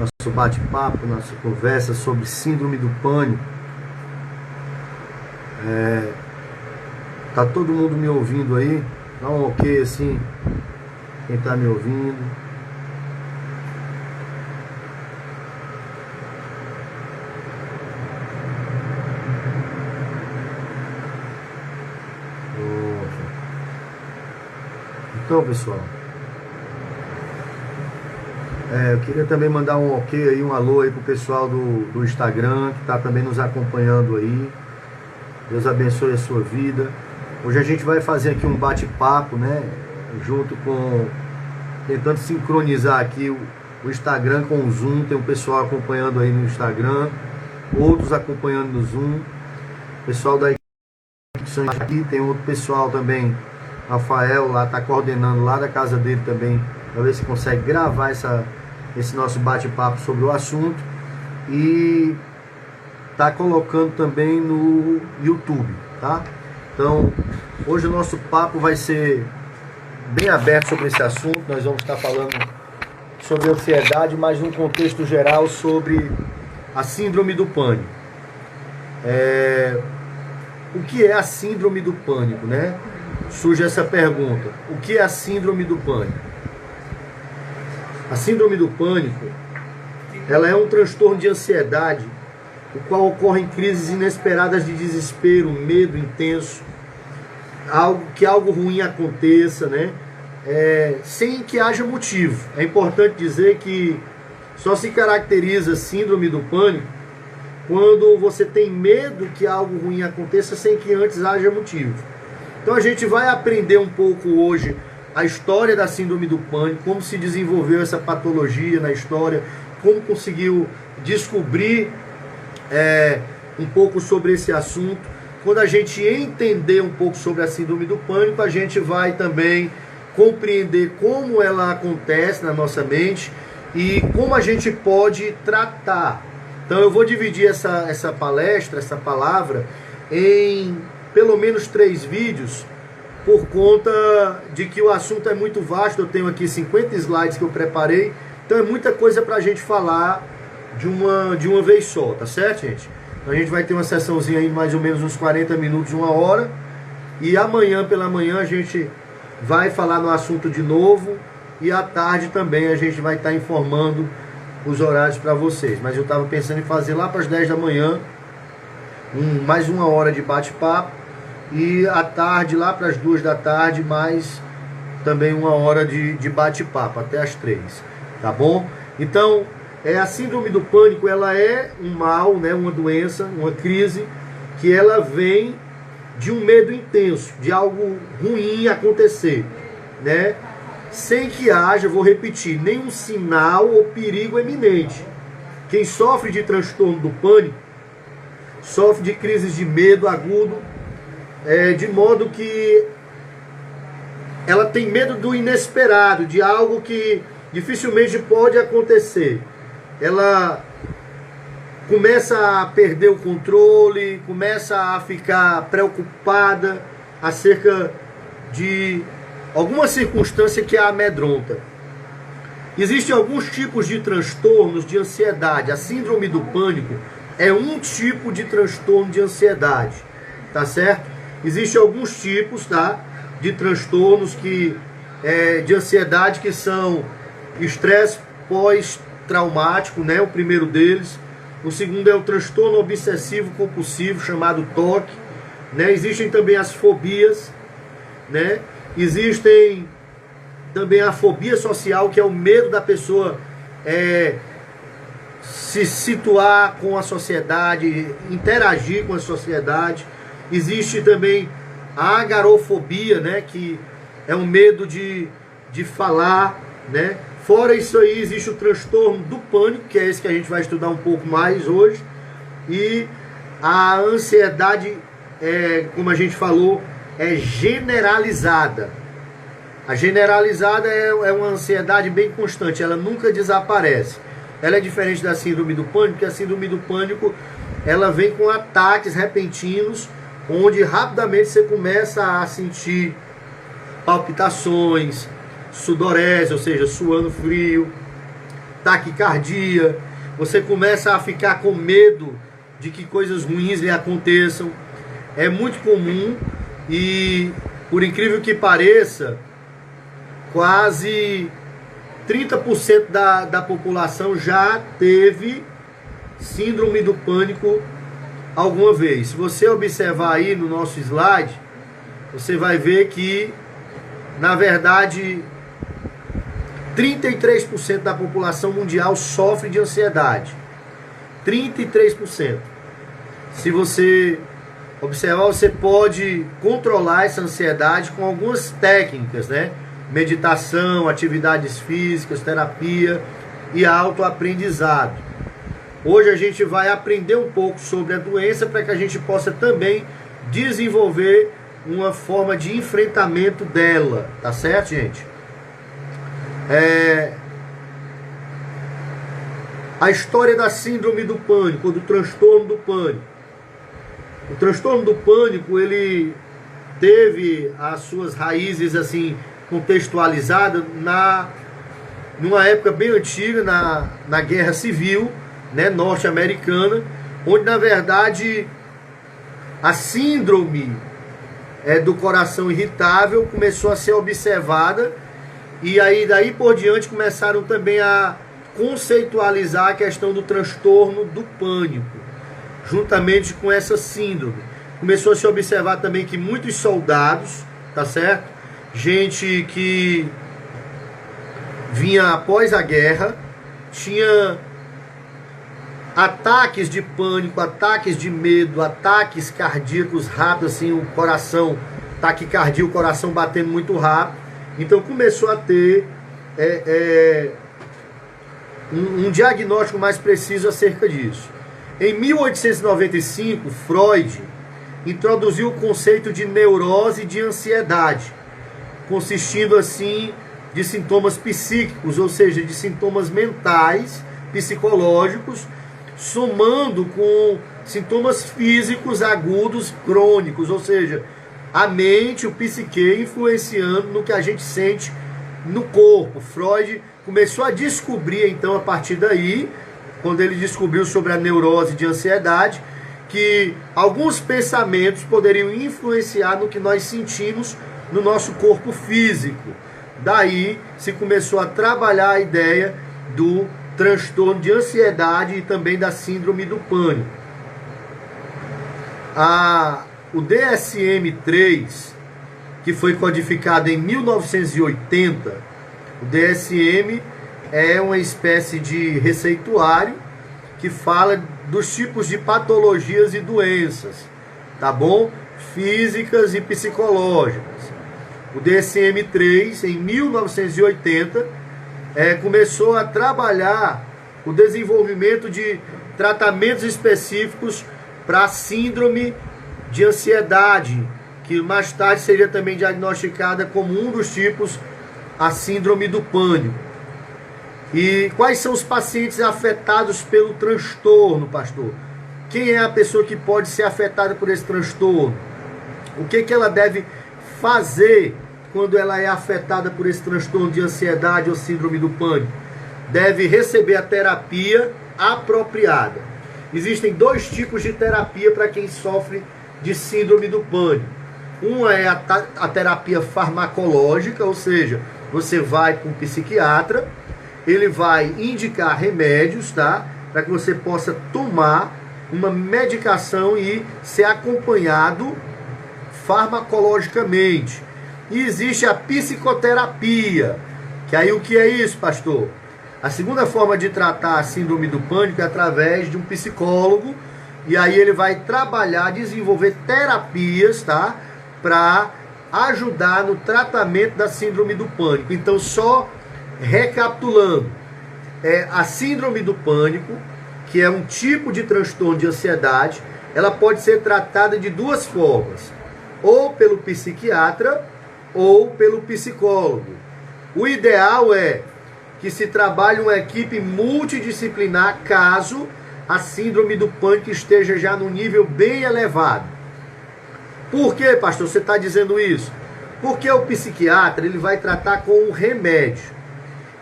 nosso bate-papo, nossa conversa sobre síndrome do pânico. Tá todo mundo me ouvindo aí? Dá um ok assim, quem tá me ouvindo. Então, pessoal, eu queria também mandar um ok aí, um alô aí pro pessoal do Instagram, que tá também nos acompanhando aí. Deus abençoe a sua vida. Hoje a gente vai fazer aqui um bate-papo, né? Junto com... tentando sincronizar aqui o Instagram com o Zoom. Tem um pessoal acompanhando aí no Instagram, outros acompanhando no Zoom. Pessoal da equipe aqui, tem outro pessoal também, Rafael lá, tá coordenando lá da casa dele também, para ver se consegue gravar esse nosso bate-papo sobre o assunto. E tá colocando também no YouTube, tá? Então, hoje o nosso papo vai ser bem aberto sobre esse assunto. Nós vamos estar falando sobre ansiedade, mas num contexto geral sobre a síndrome do pânico. O que é a síndrome do pânico, né? Surge essa pergunta: o que é a síndrome do pânico? A síndrome do pânico, ela é um transtorno de ansiedade, o qual ocorre em crises inesperadas de desespero, medo intenso, que algo ruim aconteça, né? Sem que haja motivo. É importante dizer que só se caracteriza a síndrome do pânico quando você tem medo que algo ruim aconteça sem que antes haja motivo. Então a gente vai aprender um pouco hoje a história da síndrome do pânico, como se desenvolveu essa patologia na história, como conseguiu descobrir um pouco sobre esse assunto. Quando a gente entender um pouco sobre a síndrome do pânico, a gente vai também compreender como ela acontece na nossa mente e como a gente pode tratar. Então eu vou dividir essa palestra, essa palavra, em pelo menos 3 vídeos, por conta de que o assunto é muito vasto. Eu tenho aqui 50 slides que eu preparei, então é muita coisa para a gente falar de uma vez só, tá certo, gente? Então a gente vai ter uma sessãozinha aí de mais ou menos uns 40 minutos, 1 hora, e amanhã pela manhã a gente vai falar no assunto de novo, e à tarde também a gente vai estar informando os horários para vocês. Mas eu estava pensando em fazer lá para as 10 da manhã, mais 1 hora de bate-papo, e à tarde, lá para as 2 da tarde, mais também 1 hora de bate-papo, até as 3, tá bom? Então, a síndrome do pânico, ela é um mal, né, uma doença, uma crise, que ela vem de um medo intenso, de algo ruim acontecer, né? Sem que haja, vou repetir, nenhum sinal ou perigo eminente. Quem sofre de transtorno do pânico sofre de crises de medo agudo, de modo que ela tem medo do inesperado, de algo que dificilmente pode acontecer. Ela começa a perder o controle, começa a ficar preocupada acerca de alguma circunstância que a amedronta. Existem alguns tipos de transtornos de ansiedade. A síndrome do pânico é um tipo de transtorno de ansiedade, tá certo? Existem alguns tipos, tá, de transtornos de ansiedade, que são estresse pós-traumático, né? O primeiro deles. O segundo é o transtorno obsessivo compulsivo, chamado TOC, né? Existem também as fobias, né? Existem também a fobia social, que é o medo da pessoa se situar com a sociedade, interagir com a sociedade. Existe também a agorafobia, né, que é um medo de falar, né? Fora isso aí, existe o transtorno do pânico, que é esse que a gente vai estudar um pouco mais hoje. E a ansiedade, como a gente falou, é generalizada. A generalizada é uma ansiedade bem constante, ela nunca desaparece. Ela é diferente da síndrome do pânico, porque a síndrome do pânico, ela vem com ataques repentinos, onde rapidamente você começa a sentir palpitações, sudorese, ou seja, suando frio, taquicardia, você começa a ficar com medo de que coisas ruins lhe aconteçam. É muito comum e, por incrível que pareça, quase 30% da população já teve síndrome do pânico alguma vez. Se você observar aí no nosso slide, você vai ver que, na verdade, 33% da população mundial sofre de ansiedade. 33%. Se você observar, você pode controlar essa ansiedade com algumas técnicas, né? Meditação, atividades físicas, terapia e autoaprendizado. Hoje a gente vai aprender um pouco sobre a doença para que a gente possa também desenvolver uma forma de enfrentamento dela, tá certo, gente? A história da síndrome do pânico, ou do transtorno do pânico. O transtorno do pânico, ele teve as suas raízes assim contextualizadas numa época bem antiga, na Guerra Civil, né, norte-americana, onde na verdade a síndrome do coração irritável começou a ser observada, e aí daí por diante começaram também a conceitualizar a questão do transtorno do pânico, juntamente com essa síndrome. Começou a se observar também que muitos soldados, tá certo? Gente que vinha após a guerra, tinha ataques de pânico, ataques de medo, ataques cardíacos rápidos, assim, o coração, taquicardia, o coração batendo muito rápido. Então começou a ter um diagnóstico mais preciso acerca disso. Em 1895, Freud introduziu o conceito de neurose de ansiedade, consistindo assim de sintomas psíquicos, ou seja, de sintomas mentais, psicológicos, somando com sintomas físicos agudos crônicos, ou seja, a mente, o psique influenciando no que a gente sente no corpo. Freud começou a descobrir, então, a partir daí, quando ele descobriu sobre a neurose de ansiedade, que alguns pensamentos poderiam influenciar no que nós sentimos no nosso corpo físico. Daí se começou a trabalhar a ideia do transtorno de ansiedade e também da síndrome do pânico. O DSM-3, que foi codificado em 1980, o DSM é uma espécie de receituário que fala dos tipos de patologias e doenças, tá bom? Físicas e psicológicas. O DSM-3, em 1980, começou a trabalhar o desenvolvimento de tratamentos específicos para a síndrome de ansiedade, que mais tarde seria também diagnosticada como um dos tipos, a síndrome do pânico. E quais são os pacientes afetados pelo transtorno, pastor? Quem é a pessoa que pode ser afetada por esse transtorno? O que ela deve fazer quando ela é afetada por esse transtorno de ansiedade ou síndrome do pânico? Deve receber a terapia apropriada. Existem dois tipos de terapia para quem sofre de síndrome do pânico. Uma é a terapia farmacológica, ou seja, você vai para um psiquiatra, ele vai indicar remédios, tá? Para que você possa tomar uma medicação e ser acompanhado farmacologicamente. E existe a psicoterapia, que aí o que é isso, pastor? A segunda forma de tratar a síndrome do pânico é através de um psicólogo, e aí ele vai trabalhar, desenvolver terapias, tá? Para ajudar no tratamento da síndrome do pânico. Então, só recapitulando, a síndrome do pânico, que é um tipo de transtorno de ansiedade, ela pode ser tratada de duas formas, ou pelo psiquiatra ou pelo psicólogo. O ideal é que se trabalhe uma equipe multidisciplinar caso a síndrome do pânico esteja já num nível bem elevado. Por que, pastor, você está dizendo isso? Porque o psiquiatra ele vai tratar com um remédio.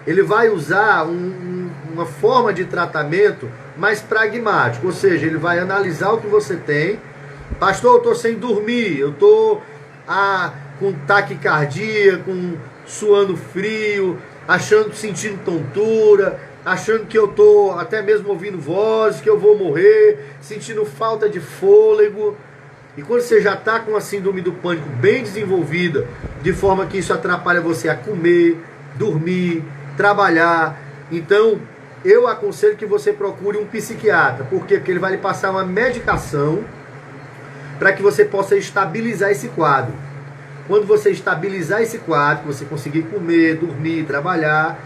Ele vai usar uma forma de tratamento mais pragmática, ou seja, ele vai analisar o que você tem. Pastor, eu estou sem dormir, eu estou com taquicardia, com suando frio, sentindo tontura, achando que eu estou até mesmo ouvindo vozes, que eu vou morrer, sentindo falta de fôlego. E quando você já está com a síndrome do pânico bem desenvolvida, de forma que isso atrapalha você a comer, dormir, trabalhar, então eu aconselho que você procure um psiquiatra. Por quê? Porque ele vai lhe passar uma medicação para que você possa estabilizar esse quadro. Quando você estabilizar esse quadro, você conseguir comer, dormir, trabalhar,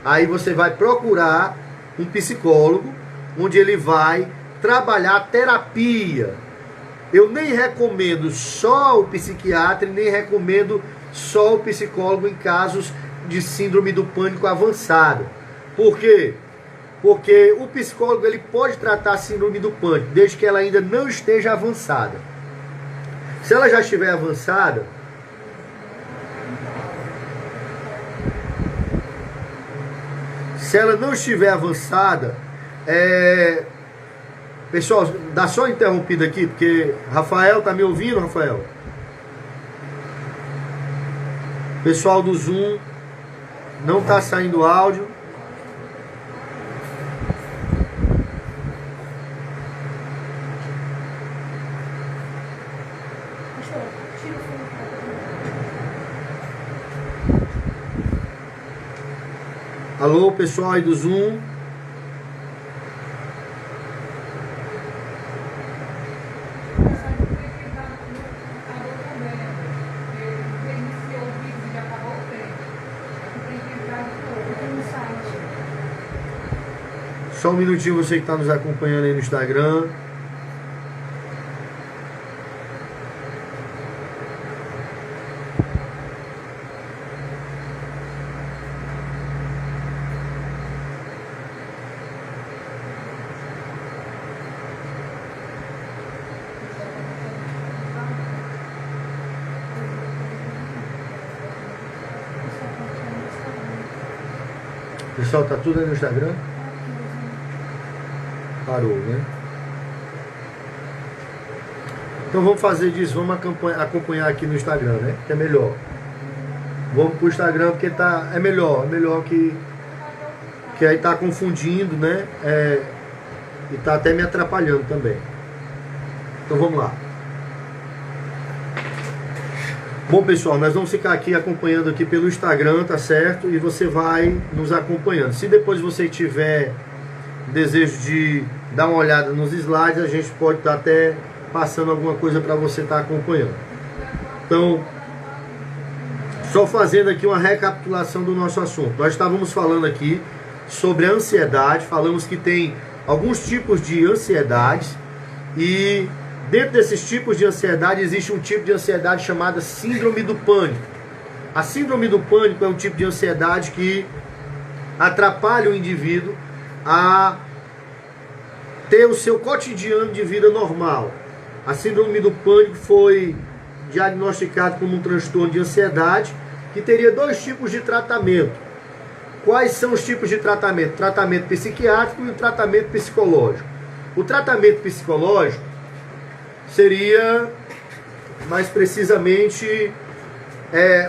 aí você vai procurar um psicólogo, onde ele vai trabalhar a terapia. Eu nem recomendo só o psiquiatra, nem recomendo só o psicólogo em casos de síndrome do pânico avançado. Por quê? Porque o psicólogo ele pode tratar a síndrome do pânico, desde que ela ainda não esteja avançada. Se ela já estiver avançada, pessoal, dá só uma interrompida aqui, porque Rafael, tá me ouvindo, Rafael? Pessoal do Zoom, não tá saindo áudio. Alô, pessoal aí do Zoom. Só um minutinho, você que está nos acompanhando aí no Instagram. Pessoal, tá tudo aí no Instagram? Parou, né? Então vamos fazer disso, vamos acompanhar aqui no Instagram, né? Que é melhor. Vamos pro Instagram porque é melhor que aí tá confundindo, né? E tá até me atrapalhando também. Então vamos lá. Bom, pessoal, nós vamos ficar aqui acompanhando aqui pelo Instagram, tá certo? E você vai nos acompanhando. Se depois você tiver desejo de dar uma olhada nos slides, a gente pode estar até passando alguma coisa para você estar acompanhando. Então, só fazendo aqui uma recapitulação do nosso assunto. Nós estávamos falando aqui sobre a ansiedade, falamos que tem alguns tipos de ansiedades e dentro desses tipos de ansiedade existe um tipo de ansiedade chamada síndrome do pânico. A síndrome do pânico é um tipo de ansiedade que atrapalha o indivíduo a ter o seu cotidiano de vida normal. A síndrome do pânico foi diagnosticado como um transtorno de ansiedade que teria dois tipos de tratamento. Quais são os tipos de tratamento? Tratamento psiquiátrico e o tratamento psicológico. O tratamento psicológico seria, mais precisamente,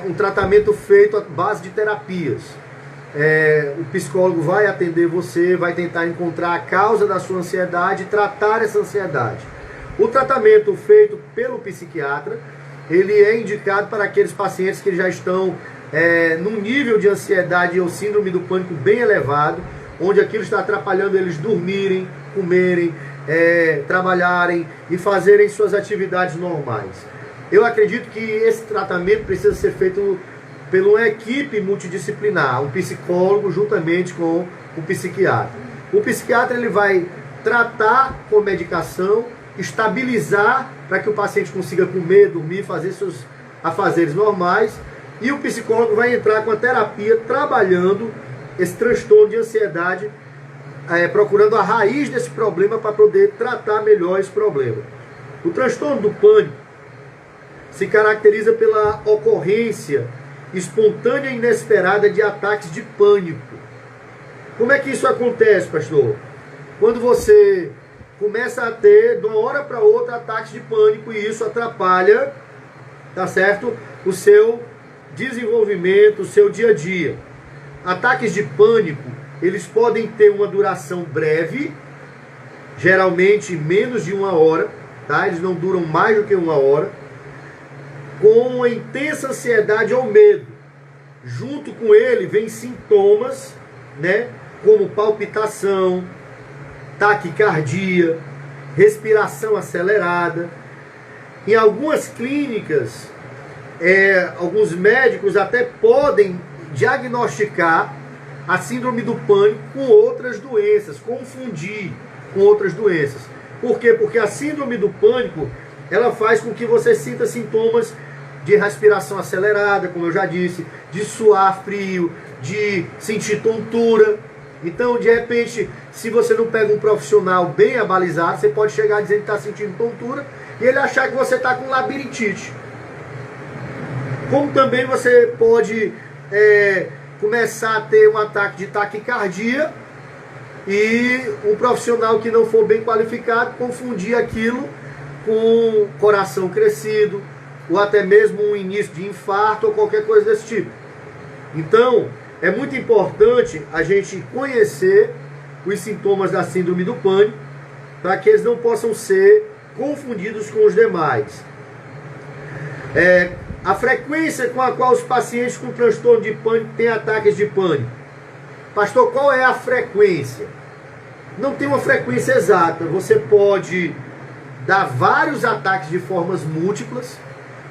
um tratamento feito à base de terapias. O psicólogo vai atender você, vai tentar encontrar a causa da sua ansiedade e tratar essa ansiedade. O tratamento feito pelo psiquiatra, ele é indicado para aqueles pacientes que já estão num nível de ansiedade ou síndrome do pânico bem elevado, onde aquilo está atrapalhando eles dormirem, comerem, trabalharem e fazerem suas atividades normais. Eu acredito que esse tratamento precisa ser feito por uma equipe multidisciplinar, um psicólogo juntamente com o psiquiatra. O psiquiatra ele vai tratar com medicação, estabilizar para que o paciente consiga comer, dormir, fazer seus afazeres normais, e o psicólogo vai entrar com a terapia trabalhando esse transtorno de ansiedade, procurando a raiz desse problema para poder tratar melhor esse problema. O transtorno do pânico se caracteriza pela ocorrência espontânea e inesperada de ataques de pânico. Como é que isso acontece, pastor? Quando você começa a ter, de uma hora para outra, ataques de pânico, e isso atrapalha, tá certo? O seu desenvolvimento, o seu dia a dia. Ataques de pânico, eles podem ter uma duração breve, geralmente menos de 1 hora, tá? Eles não duram mais do que 1 hora, com uma intensa ansiedade ou medo. Junto com ele vem sintomas, né? Como palpitação, taquicardia, respiração acelerada. Em algumas clínicas, alguns médicos até podem diagnosticar a síndrome do pânico com outras doenças, confundir com outras doenças. Por quê? Porque a síndrome do pânico, ela faz com que você sinta sintomas de respiração acelerada, como eu já disse, de suar frio, de sentir tontura. Então, de repente, se você não pega um profissional bem abalizado, você pode chegar dizendo que está sentindo tontura e ele achar que você está com labirintite. Como também você pode começar a ter um ataque de taquicardia e um profissional que não for bem qualificado confundir aquilo com coração crescido, ou até mesmo um início de infarto ou qualquer coisa desse tipo. Então, é muito importante a gente conhecer os sintomas da síndrome do pânico para que eles não possam ser confundidos com os demais. A frequência com a qual os pacientes com transtorno de pânico têm ataques de pânico. Pastor, qual é a frequência? Não tem uma frequência exata. Você pode dar vários ataques de formas múltiplas,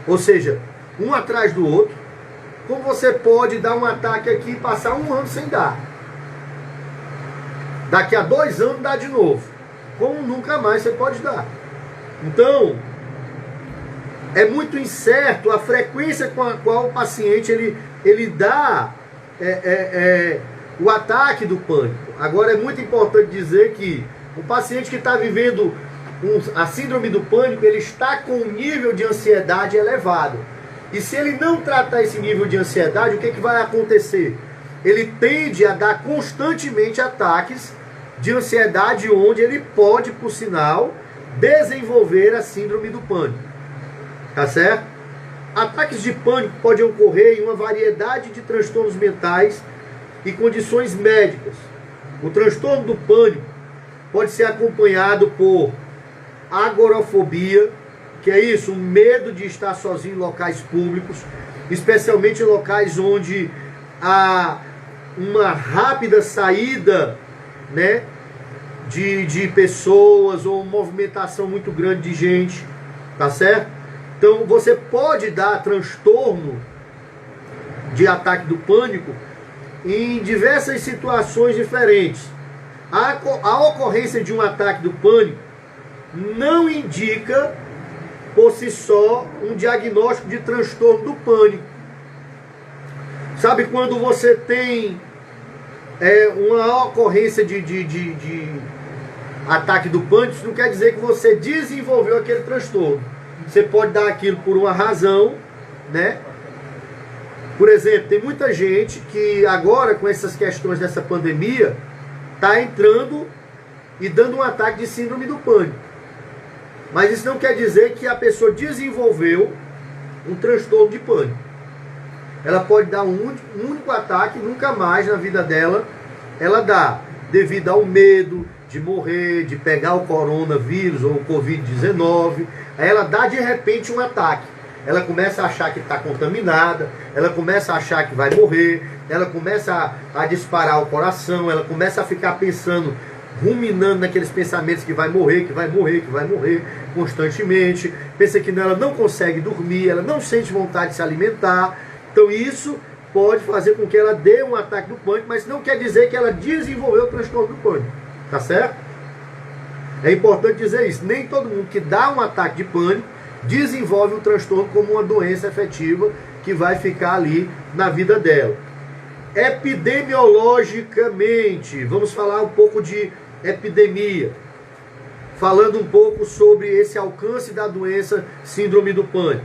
ou seja, um atrás do outro, como você pode dar um ataque aqui e passar 1 ano sem dar. Daqui a 2 anos dá de novo. Como nunca mais você pode dar. Então, é muito incerto a frequência com a qual o paciente ele dá o ataque do pânico. Agora é muito importante dizer que o paciente que está vivendo a síndrome do pânico, ele está com um nível de ansiedade elevado. E se ele não tratar esse nível de ansiedade, o que vai acontecer? Ele tende a dar constantemente ataques de ansiedade, onde ele pode, por sinal, desenvolver a síndrome do pânico. Tá certo? Ataques de pânico podem ocorrer em uma variedade de transtornos mentais e condições médicas. O transtorno do pânico pode ser acompanhado por agorafobia, que é isso, um medo de estar sozinho em locais públicos, especialmente em locais onde há uma rápida saída, né, de pessoas, ou movimentação muito grande de gente, tá certo? Então você pode dar transtorno de ataque do pânico em diversas situações diferentes. A ocorrência de um ataque do pânico não indica por si só um diagnóstico de transtorno do pânico. Sabe quando você tem uma ocorrência de ataque do pânico, isso não quer dizer que você desenvolveu aquele transtorno. Você pode dar aquilo por uma razão, né? Por exemplo, tem muita gente que agora, com essas questões dessa pandemia, está entrando e dando um ataque de síndrome do pânico. Mas isso não quer dizer que a pessoa desenvolveu um transtorno de pânico. Ela pode dar um único ataque, nunca mais na vida dela ela dá, devido ao medo de morrer, de pegar o coronavírus ou o Covid-19. Aí ela dá de repente um ataque. Ela começa a achar que está contaminada, ela começa a achar que vai morrer, ela começa a disparar o coração, ela começa a ficar pensando, ruminando naqueles pensamentos que vai morrer, que vai morrer, que vai morrer constantemente. Pensa que ela não consegue dormir, ela não sente vontade de se alimentar. Então isso pode fazer com que ela dê um ataque do pânico, mas não quer dizer que ela desenvolveu o transtorno do pânico. Tá certo? É importante dizer isso. Nem todo mundo que dá um ataque de pânico desenvolve o transtorno como uma doença efetiva que vai ficar ali na vida dela. Epidemiologicamente, vamos falar um pouco de epidemia, falando um pouco sobre esse alcance da doença síndrome do pânico.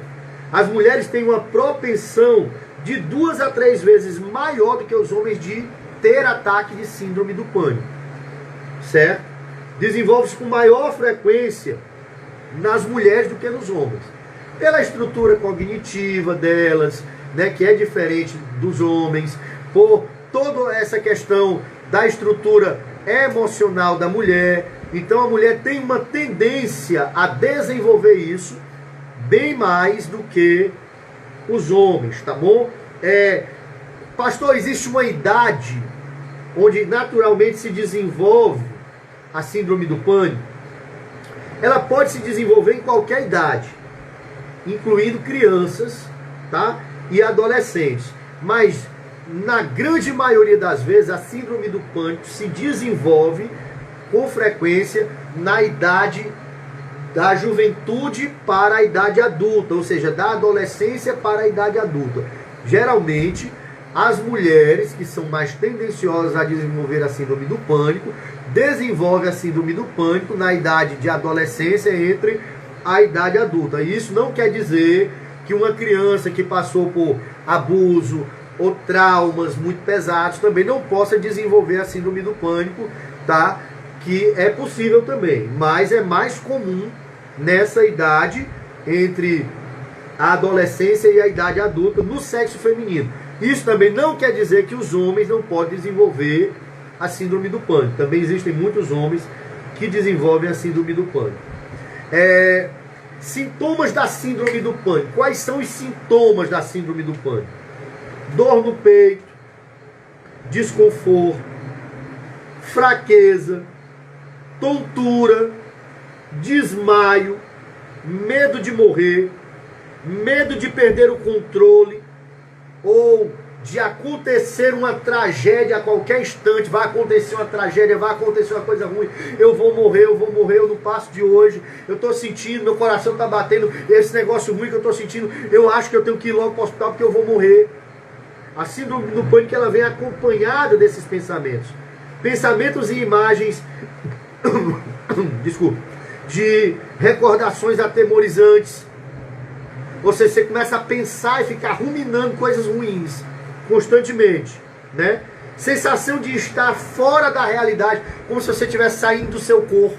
As mulheres têm uma propensão de 2 a 3 vezes maior do que os homens de ter ataque de síndrome do pânico, certo? Desenvolve-se com maior frequência nas mulheres do que nos homens, pela estrutura cognitiva delas, né, que é diferente dos homens, por toda essa questão da estrutura emocional da mulher. Então a mulher tem uma tendência a desenvolver isso bem mais do que os homens, tá bom? Pastor, existe uma idade onde naturalmente se desenvolve a síndrome do pânico? Ela pode se desenvolver em qualquer idade, incluindo crianças, tá? E adolescentes. Mas na grande maioria das vezes a síndrome do pânico se desenvolve com frequência na idade da juventude para a idade adulta, ou seja, da adolescência para a idade adulta. Geralmente, as mulheres que são mais tendenciosas a desenvolver a síndrome do pânico, desenvolvem a síndrome do pânico na idade de adolescência entre a idade adulta. E isso não quer dizer que uma criança que passou por abuso ou traumas muito pesados também não possa desenvolver a síndrome do pânico, tá? Que é possível também, mas é mais comum nessa idade entre a adolescência e a idade adulta no sexo feminino. Isso também não quer dizer que os homens não podem desenvolver a síndrome do pânico. Também existem muitos homens que desenvolvem a síndrome do pânico. Sintomas da síndrome do pânico. Quais são os sintomas da síndrome do pânico? Dor no peito, desconforto, fraqueza, tontura, desmaio, medo de morrer, medo de perder o controle ou de acontecer uma tragédia a qualquer instante. Vai acontecer uma tragédia, vai acontecer uma coisa ruim, eu vou morrer, eu não passo de hoje, eu estou sentindo, meu coração está batendo, esse negócio ruim que eu estou sentindo, eu acho que eu tenho que ir logo para o hospital porque eu vou morrer. A síndrome do pânico, ela vem acompanhada desses pensamentos. Pensamentos e imagens de recordações atemorizantes. Ou seja, você começa a pensar e ficar ruminando coisas ruins constantemente, né? Sensação de estar fora da realidade, como se você estivesse saindo do seu corpo,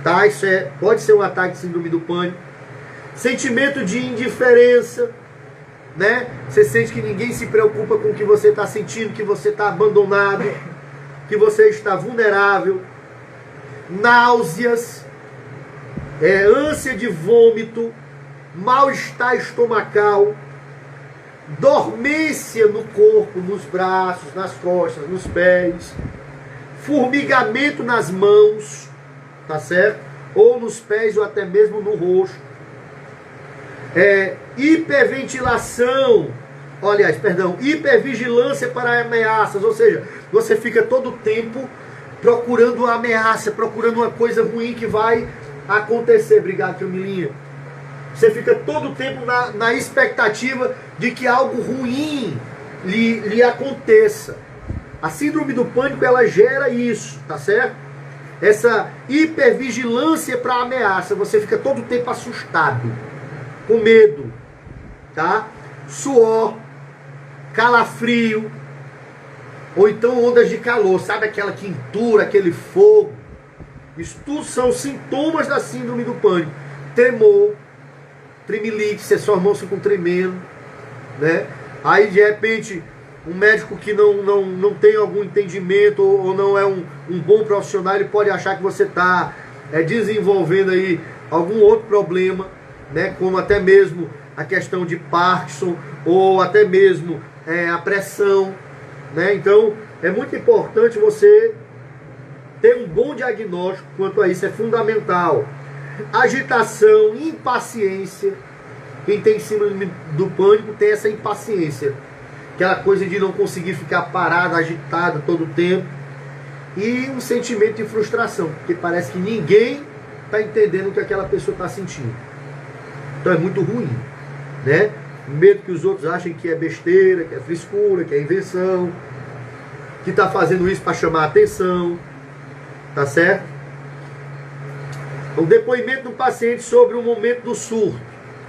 tá? Isso pode ser um ataque de síndrome do pânico. Sentimento de indiferença, né? Você sente que ninguém se preocupa com o que você está sentindo, que você está abandonado, que você está vulnerável. Náuseas, ânsia de vômito, mal-estar estomacal, dormência no corpo, nos braços, nas costas, nos pés, formigamento nas mãos, tá certo? Ou nos pés ou até mesmo no rosto. Hiperventilação, hipervigilância para ameaças, ou seja, você fica todo o tempo procurando uma ameaça, procurando uma coisa ruim que vai acontecer. Obrigado, Camilinha. Você fica todo o tempo na expectativa de que algo ruim lhe aconteça. A síndrome do pânico, ela gera isso, tá certo? Essa hipervigilância para ameaça. Você fica todo o tempo assustado, com medo, tá? Suor, calafrio, ou então ondas de calor, sabe aquela quentura, aquele fogo? Isso tudo são sintomas da síndrome do pânico. Tremor, tremelique, suas mãos ficam tremendo, né? Aí de repente um médico que não tem algum entendimento ou não é um bom profissional, ele pode achar que você está desenvolvendo aí algum outro problema, né? Como até mesmo a questão de Parkinson ou até mesmo a pressão, né? Então é muito importante você ter um bom diagnóstico quanto a isso, é fundamental. Agitação, impaciência. Quem tem síndrome do pânico tem essa impaciência, aquela coisa de não conseguir ficar parado, agitado todo o tempo, e um sentimento de frustração, porque parece que ninguém está entendendo o que aquela pessoa está sentindo. Então é muito ruim, né? Medo que os outros achem que é besteira, que é frescura, que é invenção, que está fazendo isso para chamar a atenção, tá certo? O depoimento do paciente sobre o momento do surto.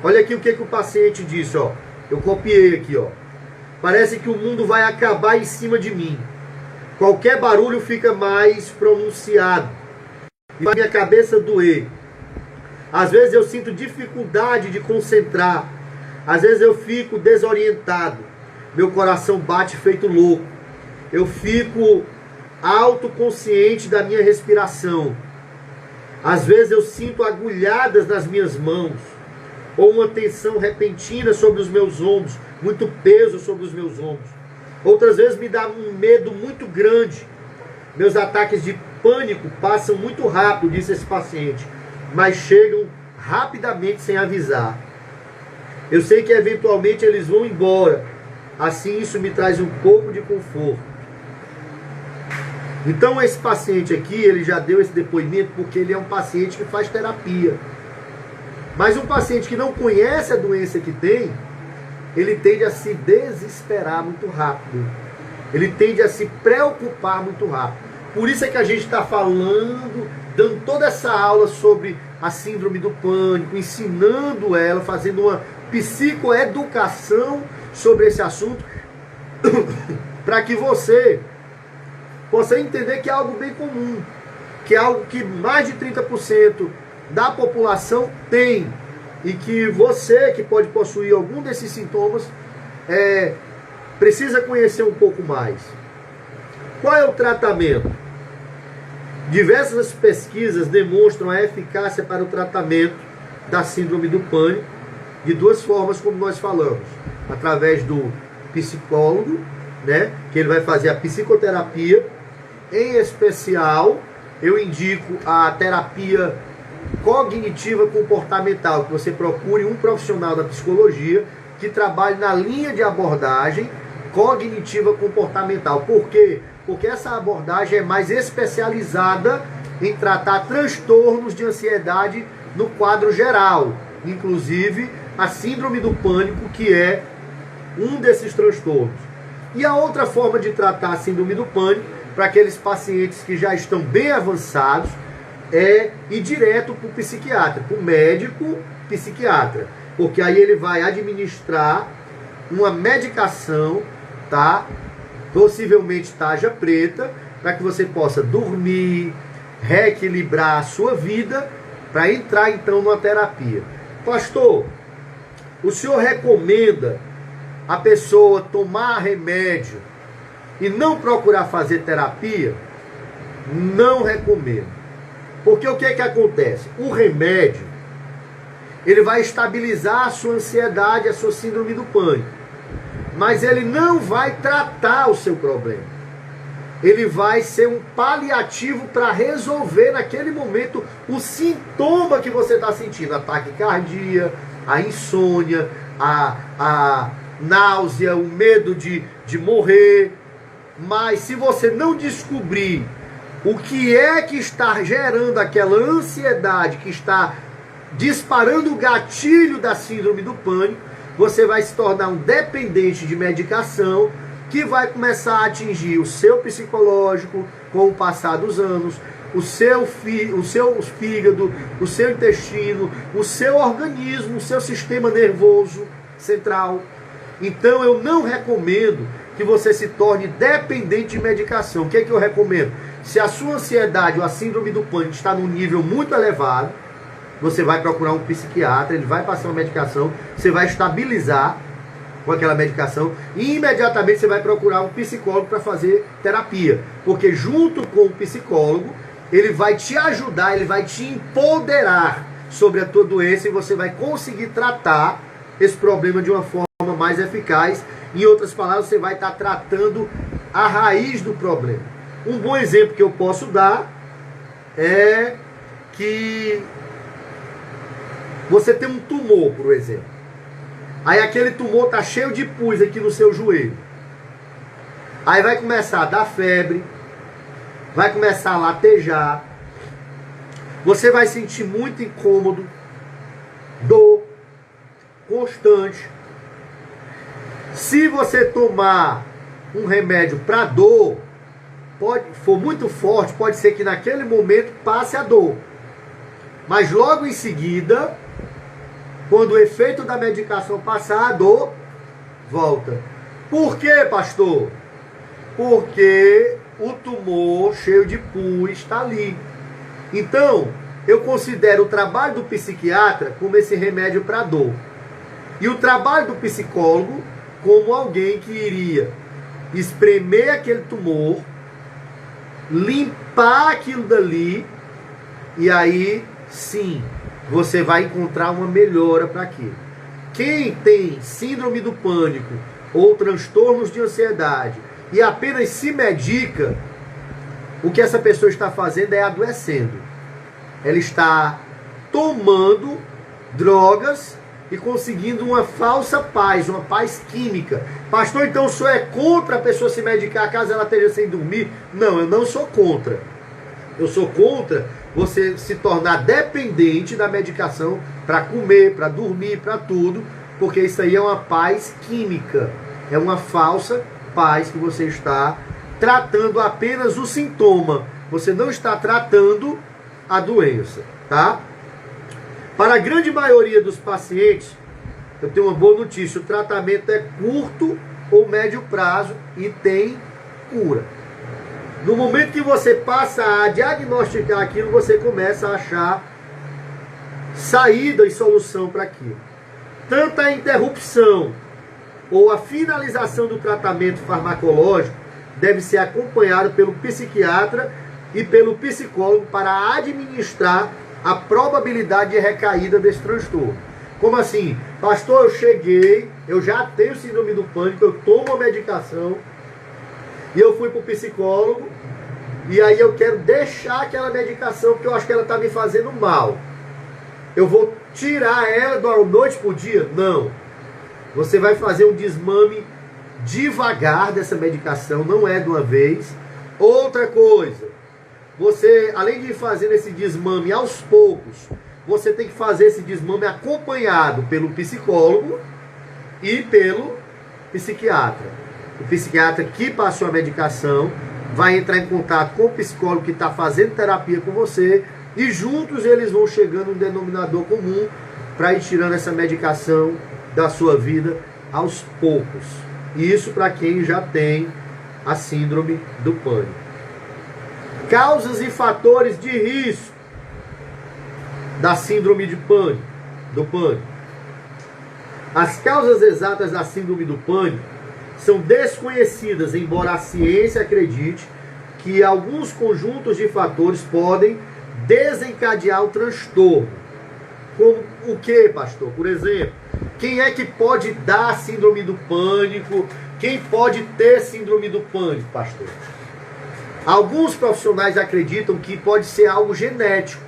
Olha aqui o que o paciente disse, ó. Eu copiei aqui, ó. Parece que o mundo vai acabar em cima de mim. Qualquer barulho fica mais pronunciado. E faz minha cabeça doer. Às vezes eu sinto dificuldade de concentrar. Às vezes eu fico desorientado. Meu coração bate feito louco. Eu fico autoconsciente da minha respiração. Às vezes eu sinto agulhadas nas minhas mãos. Ou uma tensão repentina sobre os meus ombros. Muito peso sobre os meus ombros. Outras vezes me dá um medo muito grande. Meus ataques de pânico passam muito rápido, disse esse paciente, mas chegam rapidamente sem avisar. Eu sei que eventualmente eles vão embora. Assim isso me traz um pouco de conforto. Então esse paciente aqui, ele já deu esse depoimento porque ele é um paciente que faz terapia. Mas um paciente que não conhece a doença que tem, ele tende a se desesperar muito rápido. Ele tende a se preocupar muito rápido. Por isso é que a gente está falando, dando toda essa aula sobre a síndrome do pânico, ensinando ela, fazendo uma psicoeducação sobre esse assunto, para que você possa entender que é algo bem comum, que é algo que mais de 30% da população tem, e que você que pode possuir algum desses sintomas precisa conhecer um pouco mais. Qual é o tratamento? Diversas pesquisas demonstram a eficácia para o tratamento da síndrome do pânico de duas formas, como nós falamos: através do psicólogo, né, que ele vai fazer a psicoterapia. Em especial, eu indico a terapia cognitiva comportamental, que você procure um profissional da psicologia que trabalhe na linha de abordagem cognitiva comportamental. Por quê? Porque essa abordagem é mais especializada em tratar transtornos de ansiedade no quadro geral, inclusive a síndrome do pânico, que é um desses transtornos. E a outra forma de tratar a síndrome do pânico, para aqueles pacientes que já estão bem avançados, é ir direto para o psiquiatra, para o médico psiquiatra, porque aí ele vai administrar uma medicação, tá? Possivelmente tarja preta, para que você possa dormir, reequilibrar a sua vida, para entrar então numa terapia. Pastor, o senhor recomenda a pessoa tomar remédio e não procurar fazer terapia? Não recomendo. Porque o que é que acontece? O remédio, ele vai estabilizar a sua ansiedade, a sua síndrome do pânico. Mas ele não vai tratar o seu problema. Ele vai ser um paliativo para resolver naquele momento o sintoma que você está sentindo. A taquicardia, a insônia, a náusea, o medo de morrer. Mas se você não descobrir o que é que está gerando aquela ansiedade, que está disparando o gatilho da síndrome do pânico, você vai se tornar um dependente de medicação, que vai começar a atingir o seu psicológico com o passar dos anos, o seu fígado, o seu intestino, o seu organismo, o seu sistema nervoso central. Então eu não recomendo que você se torne dependente de medicação. O que é que eu recomendo? Se a sua ansiedade ou a síndrome do pânico está num nível muito elevado, você vai procurar um psiquiatra, ele vai passar uma medicação, você vai estabilizar com aquela medicação e imediatamente você vai procurar um psicólogo para fazer terapia. Porque junto com o psicólogo, ele vai te ajudar, ele vai te empoderar sobre a tua doença e você vai conseguir tratar esse problema de uma forma mais eficaz. Em outras palavras, você vai estar tratando a raiz do problema. Um bom exemplo que eu posso dar é que você tem um tumor, por exemplo. Aí aquele tumor está cheio de pus aqui no seu joelho. Aí vai começar a dar febre, vai começar a latejar, você vai sentir muito incômodo, dor constante. Se você tomar um remédio para dor, for muito forte, pode ser que naquele momento passe a dor. Mas logo em seguida, quando o efeito da medicação passar, a dor volta. Por quê, pastor? Porque o tumor cheio de pus está ali. Então, eu considero o trabalho do psiquiatra como esse remédio para dor. E o trabalho do psicólogo como alguém que iria espremer aquele tumor, limpar aquilo dali, e aí sim, você vai encontrar uma melhora para aquilo. Quem tem síndrome do pânico ou transtornos de ansiedade e apenas se medica, o que essa pessoa está fazendo é adoecendo. Ela está tomando drogas e conseguindo uma falsa paz, uma paz química. Pastor, então o senhor é contra a pessoa se medicar caso ela esteja sem dormir? Não, eu não sou contra. Eu sou contra você se tornar dependente da medicação para comer, para dormir, para tudo, porque isso aí é uma paz química. É uma falsa paz que você está tratando apenas o sintoma. Você não está tratando a doença, tá? Para a grande maioria dos pacientes, eu tenho uma boa notícia: o tratamento é curto ou médio prazo e tem cura. No momento que você passa a diagnosticar aquilo, você começa a achar saída e solução para aquilo. Tanto a interrupção ou a finalização do tratamento farmacológico deve ser acompanhada pelo psiquiatra e pelo psicólogo para administrar a probabilidade de recaída desse transtorno. Como assim? Pastor, eu cheguei, eu já tenho síndrome do pânico, eu tomo a medicação e eu fui para o psicólogo e aí eu quero deixar aquela medicação porque eu acho que ela está me fazendo mal. Eu vou tirar ela da noite para o dia? Não. Você vai fazer um desmame devagar dessa medicação, não é de uma vez. Outra coisa, você, além de fazer esse desmame aos poucos, você tem que fazer esse desmame acompanhado pelo psicólogo e pelo psiquiatra. O psiquiatra que passou a medicação vai entrar em contato com o psicólogo que está fazendo terapia com você e juntos eles vão chegando a um denominador comum para ir tirando essa medicação da sua vida aos poucos. E isso para quem já tem a síndrome do pânico. Causas e fatores de risco da síndrome de pânico, do pânico. As causas exatas da síndrome do pânico são desconhecidas, embora a ciência acredite que alguns conjuntos de fatores podem desencadear o transtorno. Como o que, pastor? Por exemplo, quem é que pode dar síndrome do pânico? Quem pode ter síndrome do pânico, pastor? Alguns profissionais acreditam que pode ser algo genético.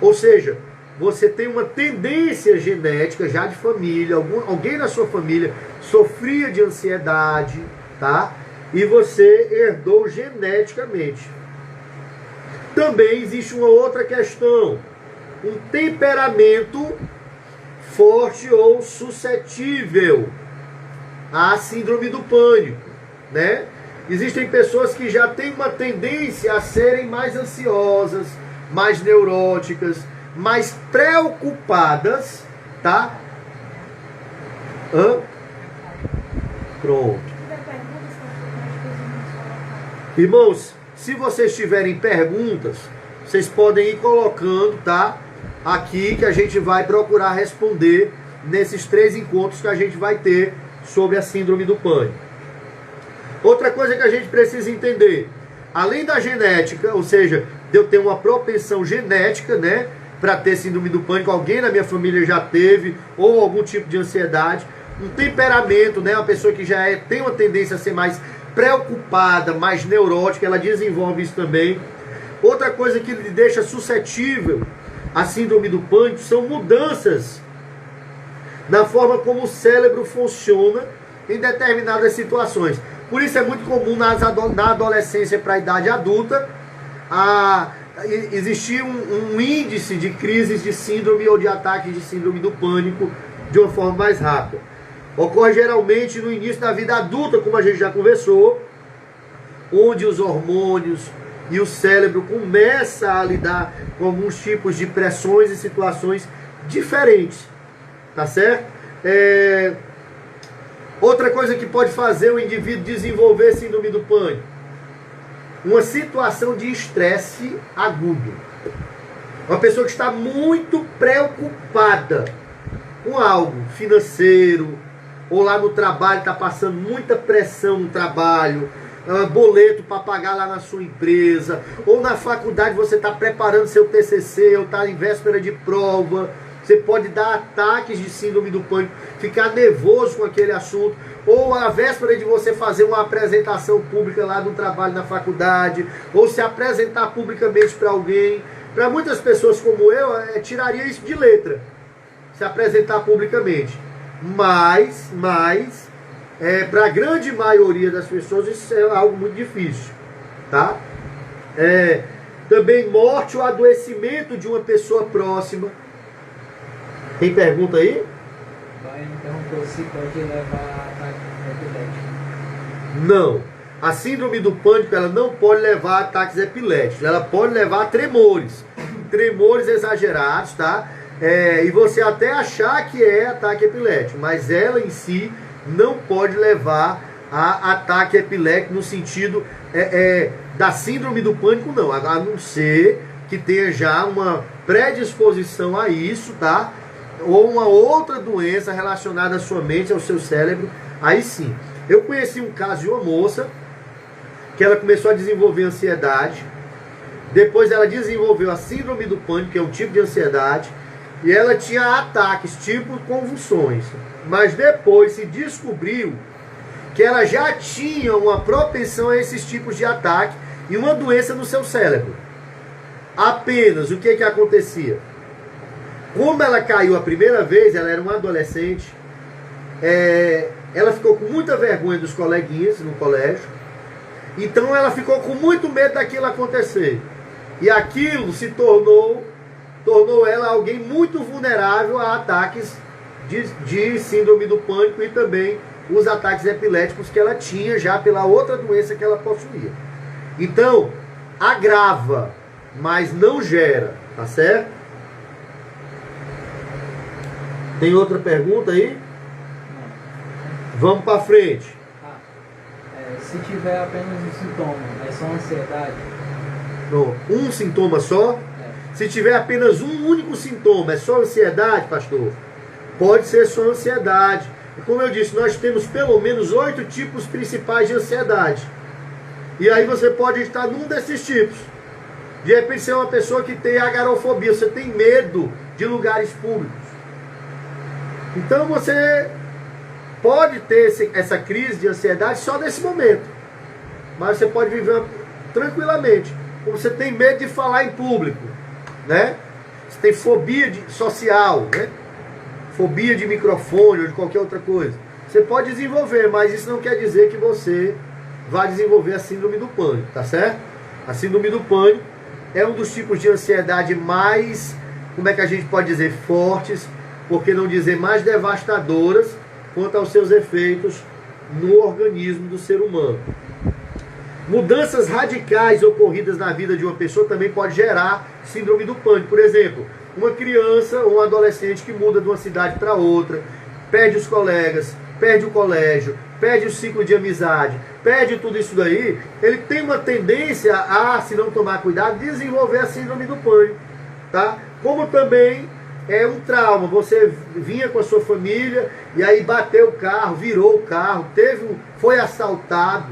Ou seja, você tem uma tendência genética já de família, alguém na sua família sofria de ansiedade, tá? E você herdou geneticamente. Também existe uma outra questão, um temperamento forte ou suscetível à síndrome do pânico, né? Existem pessoas que já têm uma tendência a serem mais ansiosas, mais neuróticas, mais preocupadas, tá? Pronto. Irmãos, se vocês tiverem perguntas, vocês podem ir colocando, tá? Aqui que a gente vai procurar responder nesses 3 encontros que a gente vai ter sobre a síndrome do pânico. Outra coisa que a gente precisa entender, além da genética, ou seja, de eu ter uma propensão genética, né, para ter síndrome do pânico, alguém na minha família já teve, ou algum tipo de ansiedade, um temperamento, né, uma pessoa que já tem uma tendência a ser mais preocupada, mais neurótica, ela desenvolve isso também. Outra coisa que lhe deixa suscetível à síndrome do pânico são mudanças na forma como o cérebro funciona em determinadas situações. Por isso é muito comum na adolescência para a idade adulta existir um índice de crises de síndrome ou de ataque de síndrome do pânico de uma forma mais rápida. Ocorre geralmente no início da vida adulta, como a gente já conversou, onde os hormônios e o cérebro começa a lidar com alguns tipos de pressões e situações diferentes, tá certo? Outra coisa que pode fazer o indivíduo desenvolver síndrome do pânico: uma situação de estresse agudo. Uma pessoa que está muito preocupada com algo financeiro, ou lá no trabalho está passando muita pressão no trabalho, boleto para pagar lá na sua empresa, ou na faculdade você está preparando seu TCC, ou está em véspera de prova. Você pode dar ataques de síndrome do pânico, ficar nervoso com aquele assunto, ou a véspera de você fazer uma apresentação pública lá do trabalho na faculdade, ou se apresentar publicamente para alguém. Para muitas pessoas como eu, tiraria isso de letra, se apresentar publicamente. Mas para a grande maioria das pessoas isso é algo muito difícil, tá? Também morte ou adoecimento de uma pessoa próxima. Tem pergunta aí? Vai perguntou se pode levar a ataque epilético. Não. A síndrome do pânico, ela não pode levar a ataques epiléticos. Ela pode levar a tremores. Tremores exagerados, tá? E você até achar que é ataque epilético. Mas ela em si não pode levar a ataque epilético no sentido da síndrome do pânico, não. A não ser que tenha já uma predisposição a isso, tá? Ou uma outra doença relacionada à sua mente, ao seu cérebro, aí sim. Eu conheci um caso de uma moça que ela começou a desenvolver ansiedade, depois ela desenvolveu a síndrome do pânico, que é um tipo de ansiedade, e ela tinha ataques, tipo convulsões, mas depois se descobriu que ela já tinha uma propensão a esses tipos de ataque e uma doença no seu cérebro. Apenas, o que acontecia? Como ela caiu a primeira vez, ela era uma adolescente, ela ficou com muita vergonha dos coleguinhas no colégio, então ela ficou com muito medo daquilo acontecer. E aquilo se tornou ela alguém muito vulnerável a ataques de síndrome do pânico e também os ataques epiléticos que ela tinha já pela outra doença que ela possuía. Então, agrava, mas não gera, tá certo? Tem outra pergunta aí? Não. Vamos para frente. Se tiver apenas um sintoma, é só ansiedade? Não, um sintoma só? Se tiver apenas um único sintoma, é só ansiedade, pastor? Pode ser só ansiedade. E como eu disse, nós temos pelo menos 8 tipos principais de ansiedade. E aí você pode estar num desses tipos. De repente você é uma pessoa que tem agorafobia, você tem medo de lugares públicos. Então você pode ter essa crise de ansiedade só nesse momento. Mas você pode viver tranquilamente. Como você tem medo de falar em público, né? Você tem fobia social, né? Fobia de microfone ou de qualquer outra coisa. Você pode desenvolver, mas isso não quer dizer que você vai desenvolver a síndrome do pânico, tá certo? A síndrome do pânico é um dos tipos de ansiedade mais, como é que a gente pode dizer, fortes, por que não dizer mais devastadoras quanto aos seus efeitos no organismo do ser humano. Mudanças radicais ocorridas na vida de uma pessoa também pode gerar síndrome do pânico. Por exemplo, uma criança ou um adolescente que muda de uma cidade para outra, perde os colegas, perde o colégio, perde o ciclo de amizade, perde tudo isso daí, ele tem uma tendência a, se não tomar cuidado, desenvolver a síndrome do pânico, tá? Como também é um trauma, você vinha com a sua família e aí bateu o carro, virou o carro, foi assaltado,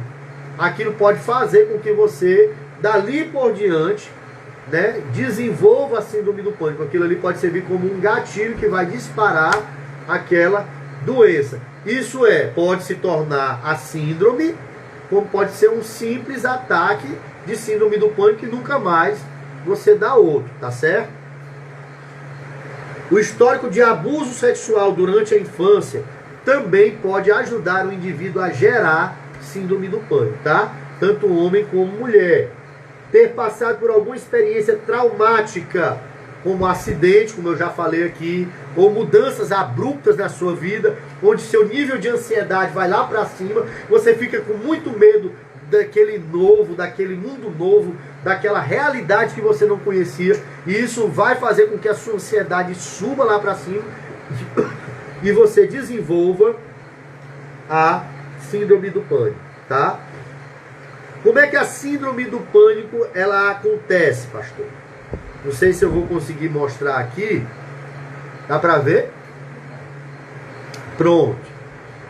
aquilo pode fazer com que você, dali por diante, né, desenvolva a síndrome do pânico. Aquilo ali pode servir como um gatilho que vai disparar aquela doença. Isso pode se tornar a síndrome, como pode ser um simples ataque de síndrome do pânico e nunca mais você dá outro, tá certo? O histórico de abuso sexual durante a infância também pode ajudar o indivíduo a gerar síndrome do pânico, tá? Tanto homem como mulher. Ter passado por alguma experiência traumática, como acidente, como eu já falei aqui, ou mudanças abruptas na sua vida, onde seu nível de ansiedade vai lá para cima, você fica com muito medo daquele novo, daquele mundo novo, daquela realidade que você não conhecia, e isso vai fazer com que a sua ansiedade suba lá para cima e você desenvolva a síndrome do pânico, tá? Como é que a síndrome do pânico ela acontece, pastor? Não sei se eu vou conseguir mostrar aqui. Dá para ver? Pronto.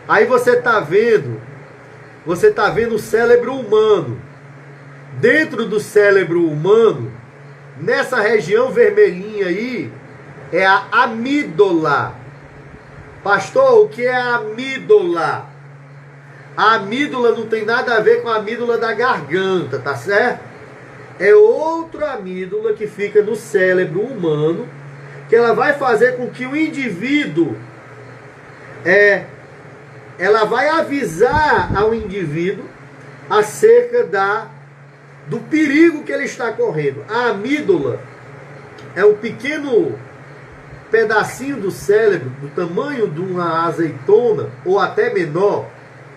Aí você está vendo o cérebro humano. Dentro do cérebro humano, nessa região vermelhinha aí, é a amígdala. Pastor, o que é a amígdala? A amígdala não tem nada a ver com a amígdala da garganta, tá certo? É outra amígdala que fica no cérebro humano, que ela vai fazer com que o indivíduo, ela vai avisar ao indivíduo acerca do perigo que ele está correndo. A amígdala é um pequeno pedacinho do cérebro, do tamanho de uma azeitona, ou até menor,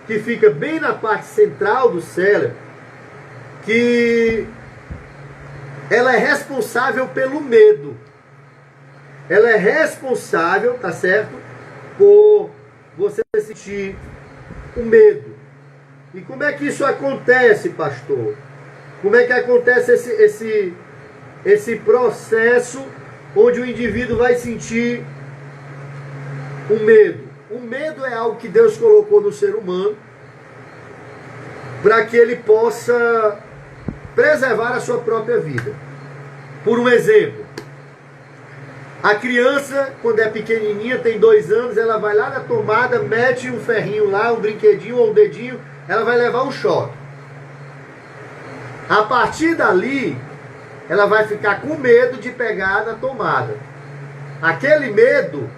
que fica bem na parte central do cérebro, que ela é responsável pelo medo. Ela é responsável, tá certo? Por você sentir o medo. E como é que isso acontece, pastor? Como é que acontece esse processo onde o indivíduo vai sentir o medo? O medo é algo que Deus colocou no ser humano para que ele possa preservar a sua própria vida. Por um exemplo, a criança, quando é pequenininha, tem 2 anos, ela vai lá na tomada, mete um ferrinho lá, um brinquedinho ou um dedinho, ela vai levar um choque. A partir dali, ela vai ficar com medo de pegar na tomada. Aquele medo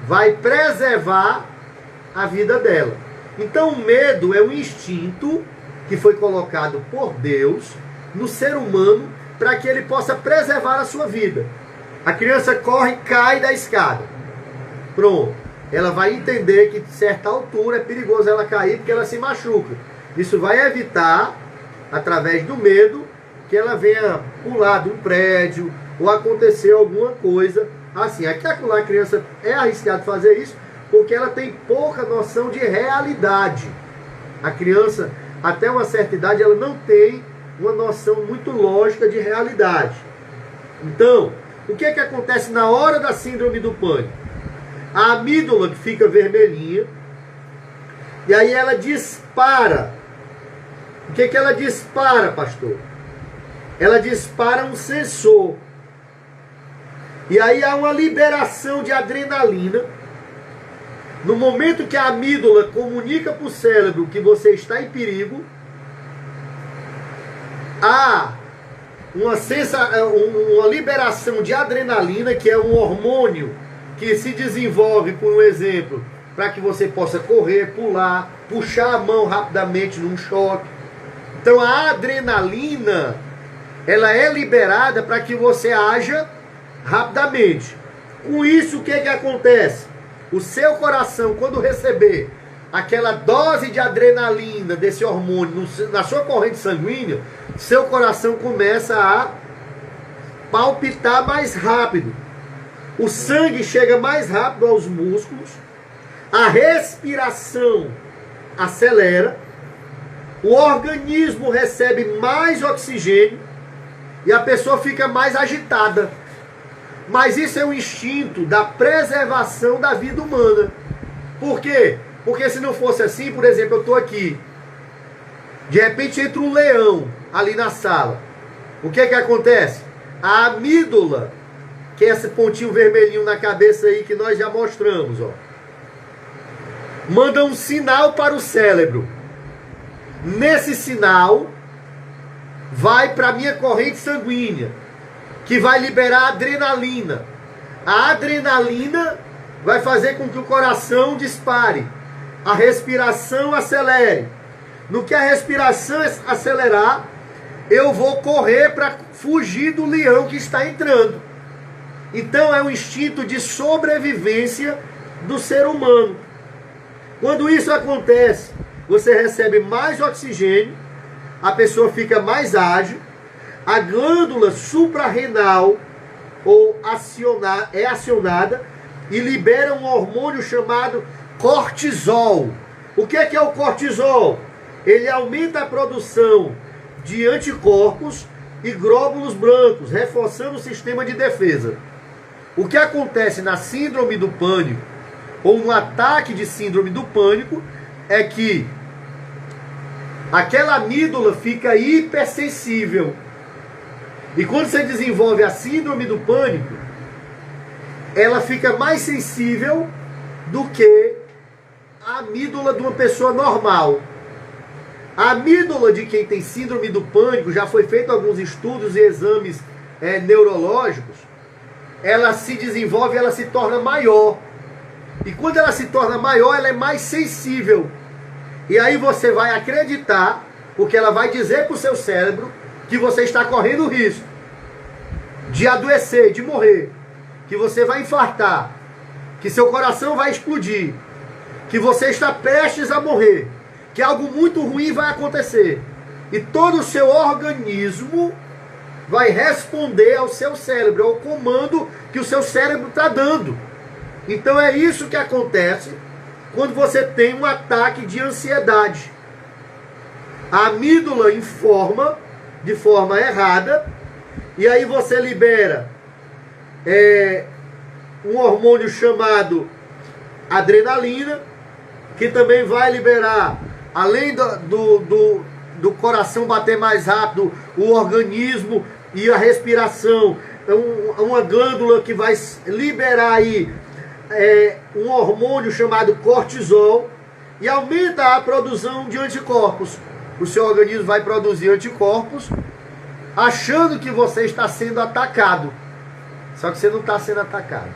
vai preservar a vida dela. Então o medo é um instinto que foi colocado por Deus no ser humano para que ele possa preservar a sua vida. A criança corre e cai da escada. Pronto. Ela vai entender que de certa altura é perigoso ela cair porque ela se machuca. Isso vai evitar, através do medo, que ela venha pular de um prédio ou acontecer alguma coisa assim. Aqui a criança é arriscado fazer isso porque ela tem pouca noção de realidade. A criança, até uma certa idade, ela não tem uma noção muito lógica de realidade. Então, o que é que acontece na hora da síndrome do pânico? A amígdala que fica vermelhinha, e aí ela dispara. O que é que ela dispara, pastor? Ela dispara um sensor. E aí há uma liberação de adrenalina. No momento que a amígdala comunica para o cérebro que você está em perigo, há uma liberação de adrenalina, que é um hormônio que se desenvolve, por um exemplo, para que você possa correr, pular, puxar a mão rapidamente num choque. Então a adrenalina, ela é liberada para que você haja rapidamente. Com isso, o que acontece? O seu coração, quando receber aquela dose de adrenalina desse hormônio na sua corrente sanguínea, seu coração começa a palpitar mais rápido. O sangue chega mais rápido aos músculos, a respiração acelera, o organismo recebe mais oxigênio e a pessoa fica mais agitada. Mas isso é um instinto da preservação da vida humana. Por quê? Porque se não fosse assim, por exemplo, eu estou aqui, de repente entra um leão ali na sala. O que acontece? A amígdala, que é esse pontinho vermelhinho na cabeça aí que nós já mostramos, ó, manda um sinal para o cérebro. Nesse sinal, vai para a minha corrente sanguínea, que vai liberar adrenalina. A adrenalina vai fazer com que o coração dispare, a respiração acelere. No que a respiração acelerar, eu vou correr para fugir do leão que está entrando. Então é um instinto de sobrevivência do ser humano. Quando isso acontece, você recebe mais oxigênio, a pessoa fica mais ágil, a glândula suprarrenal é acionada e libera um hormônio chamado cortisol. O que é o cortisol? Ele aumenta a produção de anticorpos e glóbulos brancos, reforçando o sistema de defesa. O que acontece na síndrome do pânico, ou no ataque de síndrome do pânico, é que aquela amígdala fica hipersensível. E quando você desenvolve a síndrome do pânico, ela fica mais sensível do que a amígdala de uma pessoa normal. A amígdala de quem tem síndrome do pânico, já foi feito alguns estudos e exames neurológicos, ela se desenvolve, ela se torna maior. E quando ela se torna maior, ela é mais sensível. E aí você vai acreditar, porque ela vai dizer para o seu cérebro que você está correndo risco de adoecer, de morrer, que você vai infartar, que seu coração vai explodir, que você está prestes a morrer, que algo muito ruim vai acontecer. E todo o seu organismo vai responder ao seu cérebro, ao comando que o seu cérebro está dando. Então é isso que acontece quando você tem um ataque de ansiedade. A amígdala informa de forma errada, e aí você libera um hormônio chamado adrenalina, que também vai liberar, além do coração bater mais rápido, o organismo e a respiração, uma glândula que vai liberar aí um hormônio chamado cortisol, e aumenta a produção de anticorpos. O seu organismo vai produzir anticorpos, achando que você está sendo atacado. Só que você não está sendo atacado.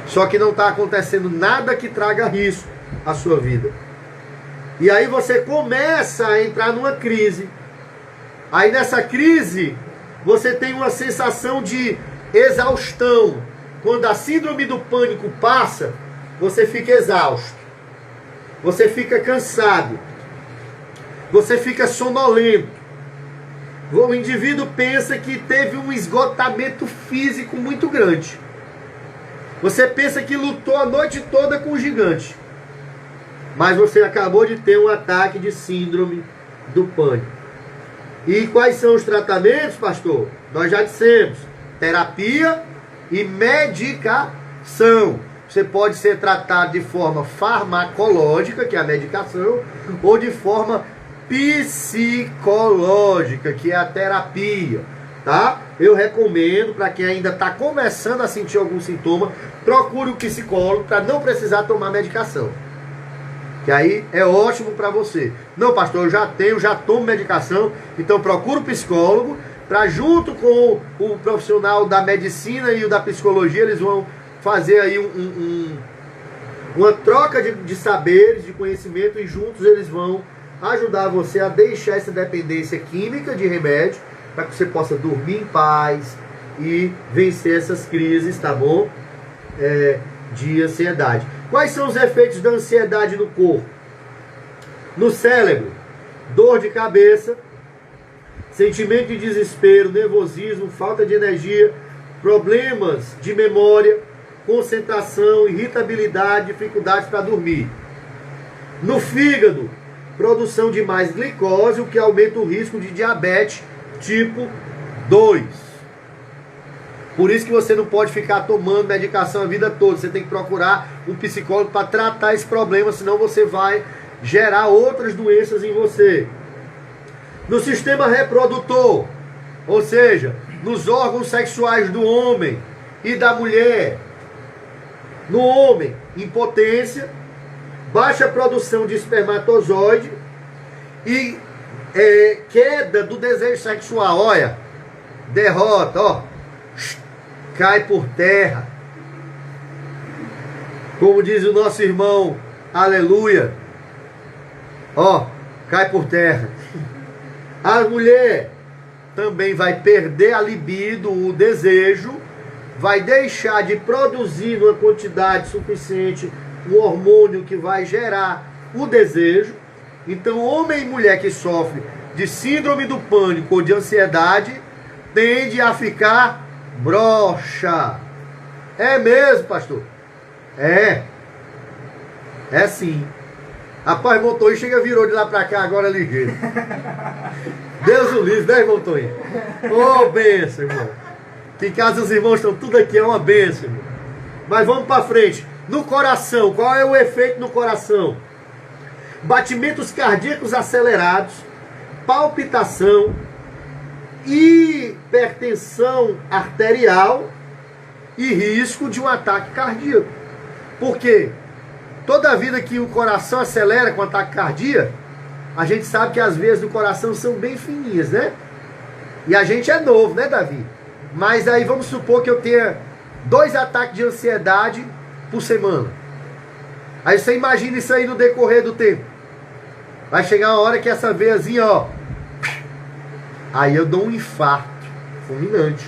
Só que não está acontecendo nada que traga risco à sua vida. E aí você começa a entrar numa crise. Aí nessa crise, você tem uma sensação de exaustão. Quando a síndrome do pânico passa, você fica exausto. Você fica cansado. Você fica sonolento. O indivíduo pensa que teve um esgotamento físico muito grande. Você pensa que lutou a noite toda com o gigante. Mas você acabou de ter um ataque de síndrome do pânico. E quais são os tratamentos, pastor? Nós já dissemos: terapia e medicação. Você pode ser tratado de forma farmacológica, que é a medicação, ou de forma psicológica, que é a terapia, tá? Eu recomendo, para quem ainda está começando a sentir algum sintoma, procure um psicólogo para não precisar tomar medicação. Que aí é ótimo para você. Não, pastor, eu já tomo medicação, então procure um psicólogo, para junto com o profissional da medicina e o da psicologia, eles vão fazer aí uma troca de saberes, de conhecimento, e juntos eles vão ajudar você a deixar essa dependência química de remédio, para que você possa dormir em paz e vencer essas crises, tá bom? De ansiedade. Quais são os efeitos da ansiedade no corpo? No cérebro: dor de cabeça, sentimento de desespero, nervosismo, falta de energia, problemas de memória, concentração, irritabilidade, dificuldade para dormir. No fígado: produção de mais glicose, o que aumenta o risco de diabetes tipo 2. Por isso que você não pode ficar tomando medicação a vida toda. Você tem que procurar um psicólogo para tratar esse problema, senão você vai gerar outras doenças em você. No sistema reprodutor, ou seja, nos órgãos sexuais do homem e da mulher. No homem: impotência, baixa produção de espermatozoide e queda do desejo sexual. Olha, derrota, ó, cai por terra. Como diz o nosso irmão, aleluia, ó, cai por terra. A mulher também vai perder a libido, o desejo, vai deixar de produzir uma quantidade suficiente um hormônio que vai gerar o desejo. Então, homem e mulher que sofre de síndrome do pânico ou de ansiedade tende a ficar broxa. É mesmo, pastor? É sim. Rapaz, irmão Toninho chega, virou de lá pra cá agora ligeiro. Deus o livre, né, irmão Toninho? Ô, benção, irmão. Que em casa os irmãos estão tudo aqui, é uma benção, irmão. Mas vamos pra frente. No coração, qual é o efeito no coração? Batimentos cardíacos acelerados, palpitação, hipertensão arterial e risco de um ataque cardíaco. Por quê? Toda vida que o coração acelera com ataque cardíaco, a gente sabe que as veias do coração são bem fininhas, né? E a gente é novo, né, Davi? Mas aí vamos supor que eu tenha 2 ataques de ansiedade por semana. Aí você imagina isso aí no decorrer do tempo. Vai chegar uma hora que essa veiazinha, ó, aí eu dou um infarto fulminante.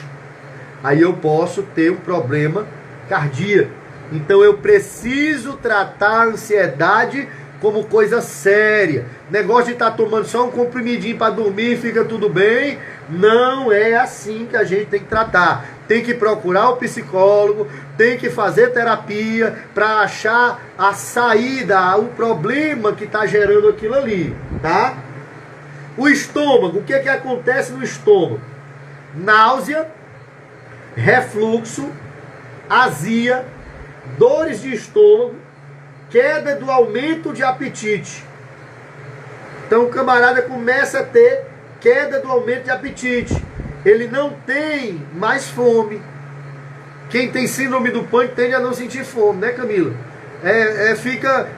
Aí eu posso ter um problema cardíaco. Então eu preciso tratar a ansiedade como coisa séria. Negócio de estar tomando só um comprimidinho para dormir e fica tudo bem. Não é assim que a gente tem que tratar. Tem que procurar o psicólogo, tem que fazer terapia para achar a saída, o problema que está gerando aquilo ali, tá? O estômago, o que é que acontece no estômago? Náusea, refluxo, azia, dores de estômago, queda do aumento de apetite. Então o camarada começa a ter queda do aumento de apetite. Ele não tem mais fome. Quem tem síndrome do pânico tende a não sentir fome, né, Camila?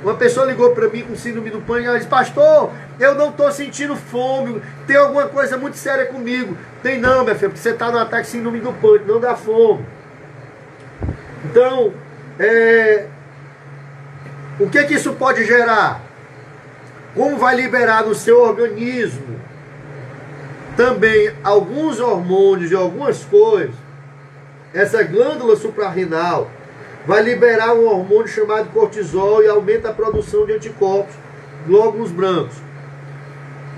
Uma pessoa ligou para mim com síndrome do pânico e ela disse: pastor, eu não estou sentindo fome, tem alguma coisa muito séria comigo. Tem não, minha filha, porque você está no ataque de síndrome do pânico, não dá fome. Então, o que isso pode gerar? Como vai liberar no seu organismo também alguns hormônios e algumas coisas, essa glândula suprarrenal vai liberar um hormônio chamado cortisol e aumenta a produção de anticorpos, glóbulos brancos.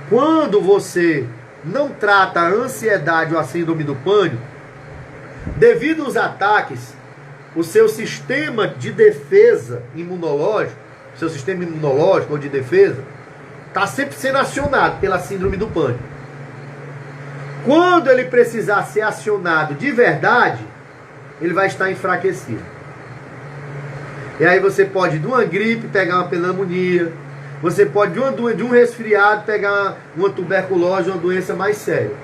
Quando você não trata a ansiedade ou a síndrome do pânico, devido aos ataques, o seu sistema de defesa imunológico, seu sistema imunológico ou de defesa, está sempre sendo acionado pela síndrome do pânico. Quando ele precisar ser acionado de verdade, ele vai estar enfraquecido. E aí você pode, de uma gripe, pegar uma pneumonia. Você pode, de um resfriado, pegar uma tuberculose, uma doença mais séria.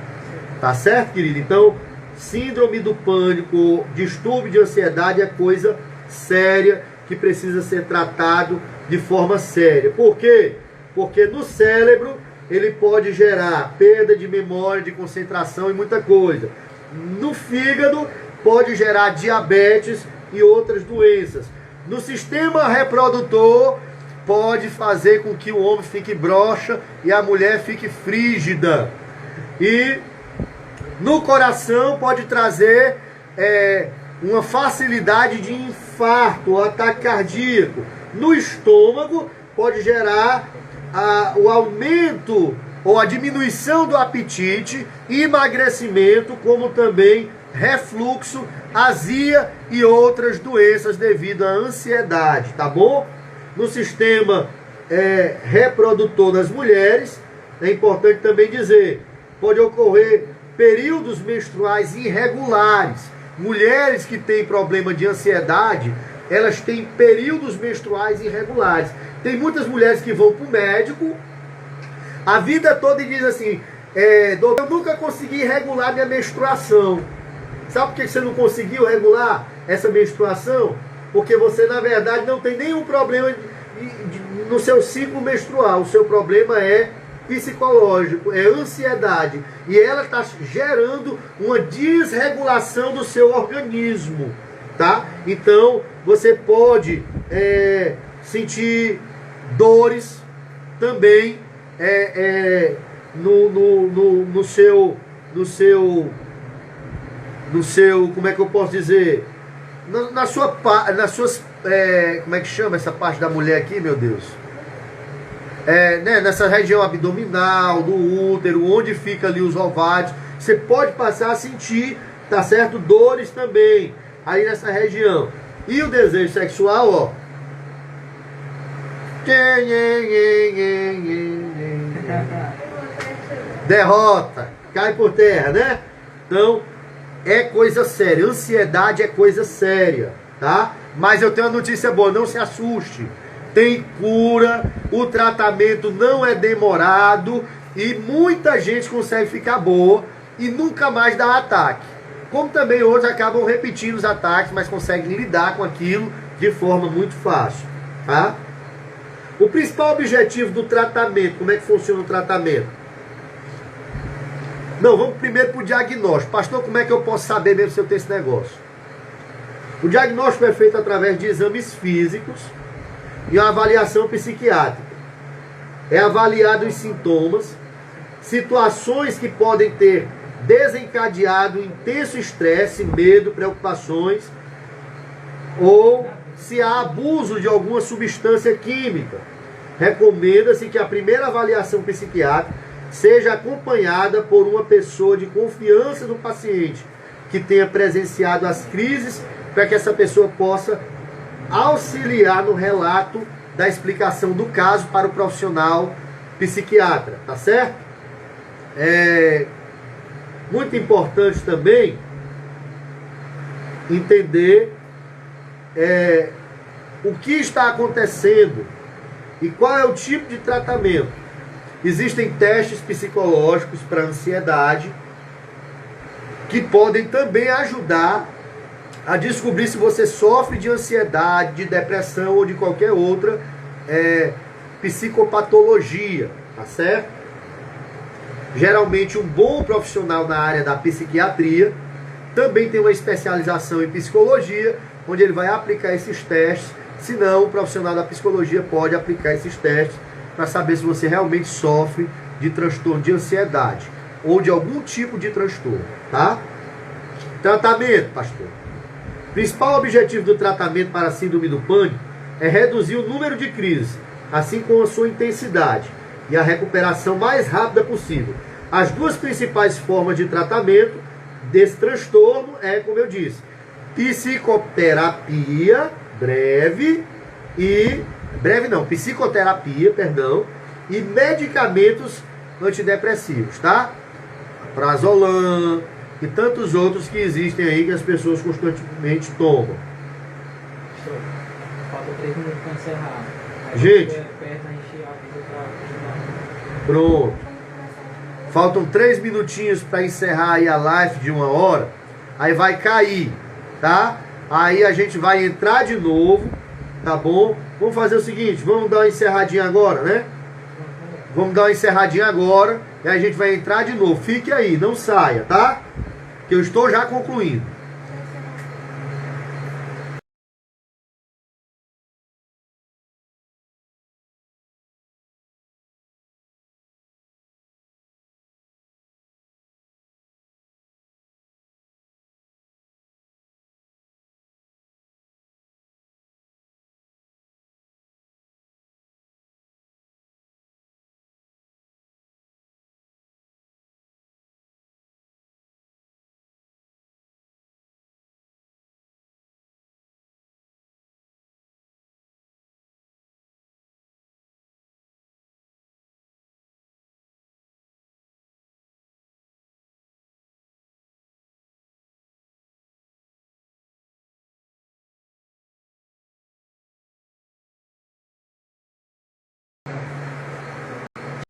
Tá certo, querido? Então, síndrome do pânico, distúrbio de ansiedade é coisa séria que precisa ser tratado de forma séria. Por quê? Porque no cérebro ele pode gerar perda de memória, de concentração e muita coisa. No fígado pode gerar diabetes e outras doenças. No sistema reprodutor pode fazer com que o homem fique broxa e a mulher fique frígida. E no coração pode trazer uma facilidade de infarto, ataque cardíaco. No estômago pode gerar o aumento ou a diminuição do apetite, emagrecimento, como também refluxo, azia e outras doenças devido à ansiedade, tá bom? No sistema reprodutor das mulheres, é importante também dizer, pode ocorrer períodos menstruais irregulares. Mulheres que têm problema de ansiedade, elas têm períodos menstruais irregulares. Tem muitas mulheres que vão para o médico a vida toda e dizem assim: doutor, eu nunca consegui regular minha menstruação. Sabe por que você não conseguiu regular essa menstruação? Porque você, na verdade, não tem nenhum problema no seu ciclo menstrual. O seu problema é psicológico, é ansiedade. E ela está gerando uma desregulação do seu organismo, tá? Então, você pode sentir dores também no seu, como é que eu posso dizer? Nas suas, como é que chama essa parte da mulher aqui, meu Deus? Nessa região abdominal, do útero, onde fica ali os ovários, você pode passar a sentir, tá certo? Dores também, aí nessa região. E o desejo sexual, ó, Derrota, cai por terra, né? Então, é coisa séria. Ansiedade é coisa séria, tá? Mas eu tenho uma notícia boa, não se assuste. Tem cura, o tratamento não é demorado e muita gente consegue ficar boa e nunca mais dá ataque. Como também outros acabam repetindo os ataques, mas conseguem lidar com aquilo de forma muito fácil, tá? O principal objetivo do tratamento, como é que funciona o tratamento? Não, vamos primeiro para o diagnóstico. Pastor, como é que eu posso saber mesmo se eu tenho esse negócio? O diagnóstico é feito através de exames físicos e uma avaliação psiquiátrica. É avaliado os sintomas, situações que podem ter desencadeado intenso estresse, medo, preocupações, ou se há abuso de alguma substância química. Recomenda-se que a primeira avaliação psiquiátrica seja acompanhada por uma pessoa de confiança do paciente, que tenha presenciado as crises, para que essa pessoa possa auxiliar no relato da explicação do caso para o profissional psiquiatra, tá certo? É muito importante também entender o que está acontecendo e qual é o tipo de tratamento. Existem testes psicológicos para ansiedade que podem também ajudar a descobrir se você sofre de ansiedade, de depressão ou de qualquer outra psicopatologia, tá certo? Geralmente um bom profissional na área da psiquiatria também tem uma especialização em psicologia, onde ele vai aplicar esses testes. Se não, o profissional da psicologia pode aplicar esses testes para saber se você realmente sofre de transtorno de ansiedade ou de algum tipo de transtorno, tá? Tratamento, pastor. O principal objetivo do tratamento para a síndrome do pânico é reduzir o número de crises, assim como a sua intensidade e a recuperação mais rápida possível. As duas principais formas de tratamento desse transtorno é, como eu disse, psicoterapia, e medicamentos antidepressivos, tá? Prazolam e tantos outros que existem aí que as pessoas constantemente tomam. Falta 3 minutos para encerrar. Gente, pronto. Faltam 3 minutinhos para encerrar aí a live de 1 hora. Aí vai cair, tá? Aí a gente vai entrar de novo, tá bom? Vamos fazer o seguinte, vamos dar uma encerradinha agora, né? Vamos dar uma encerradinha agora e a gente vai entrar de novo. Fique aí, não saia, tá? Que eu estou já concluindo.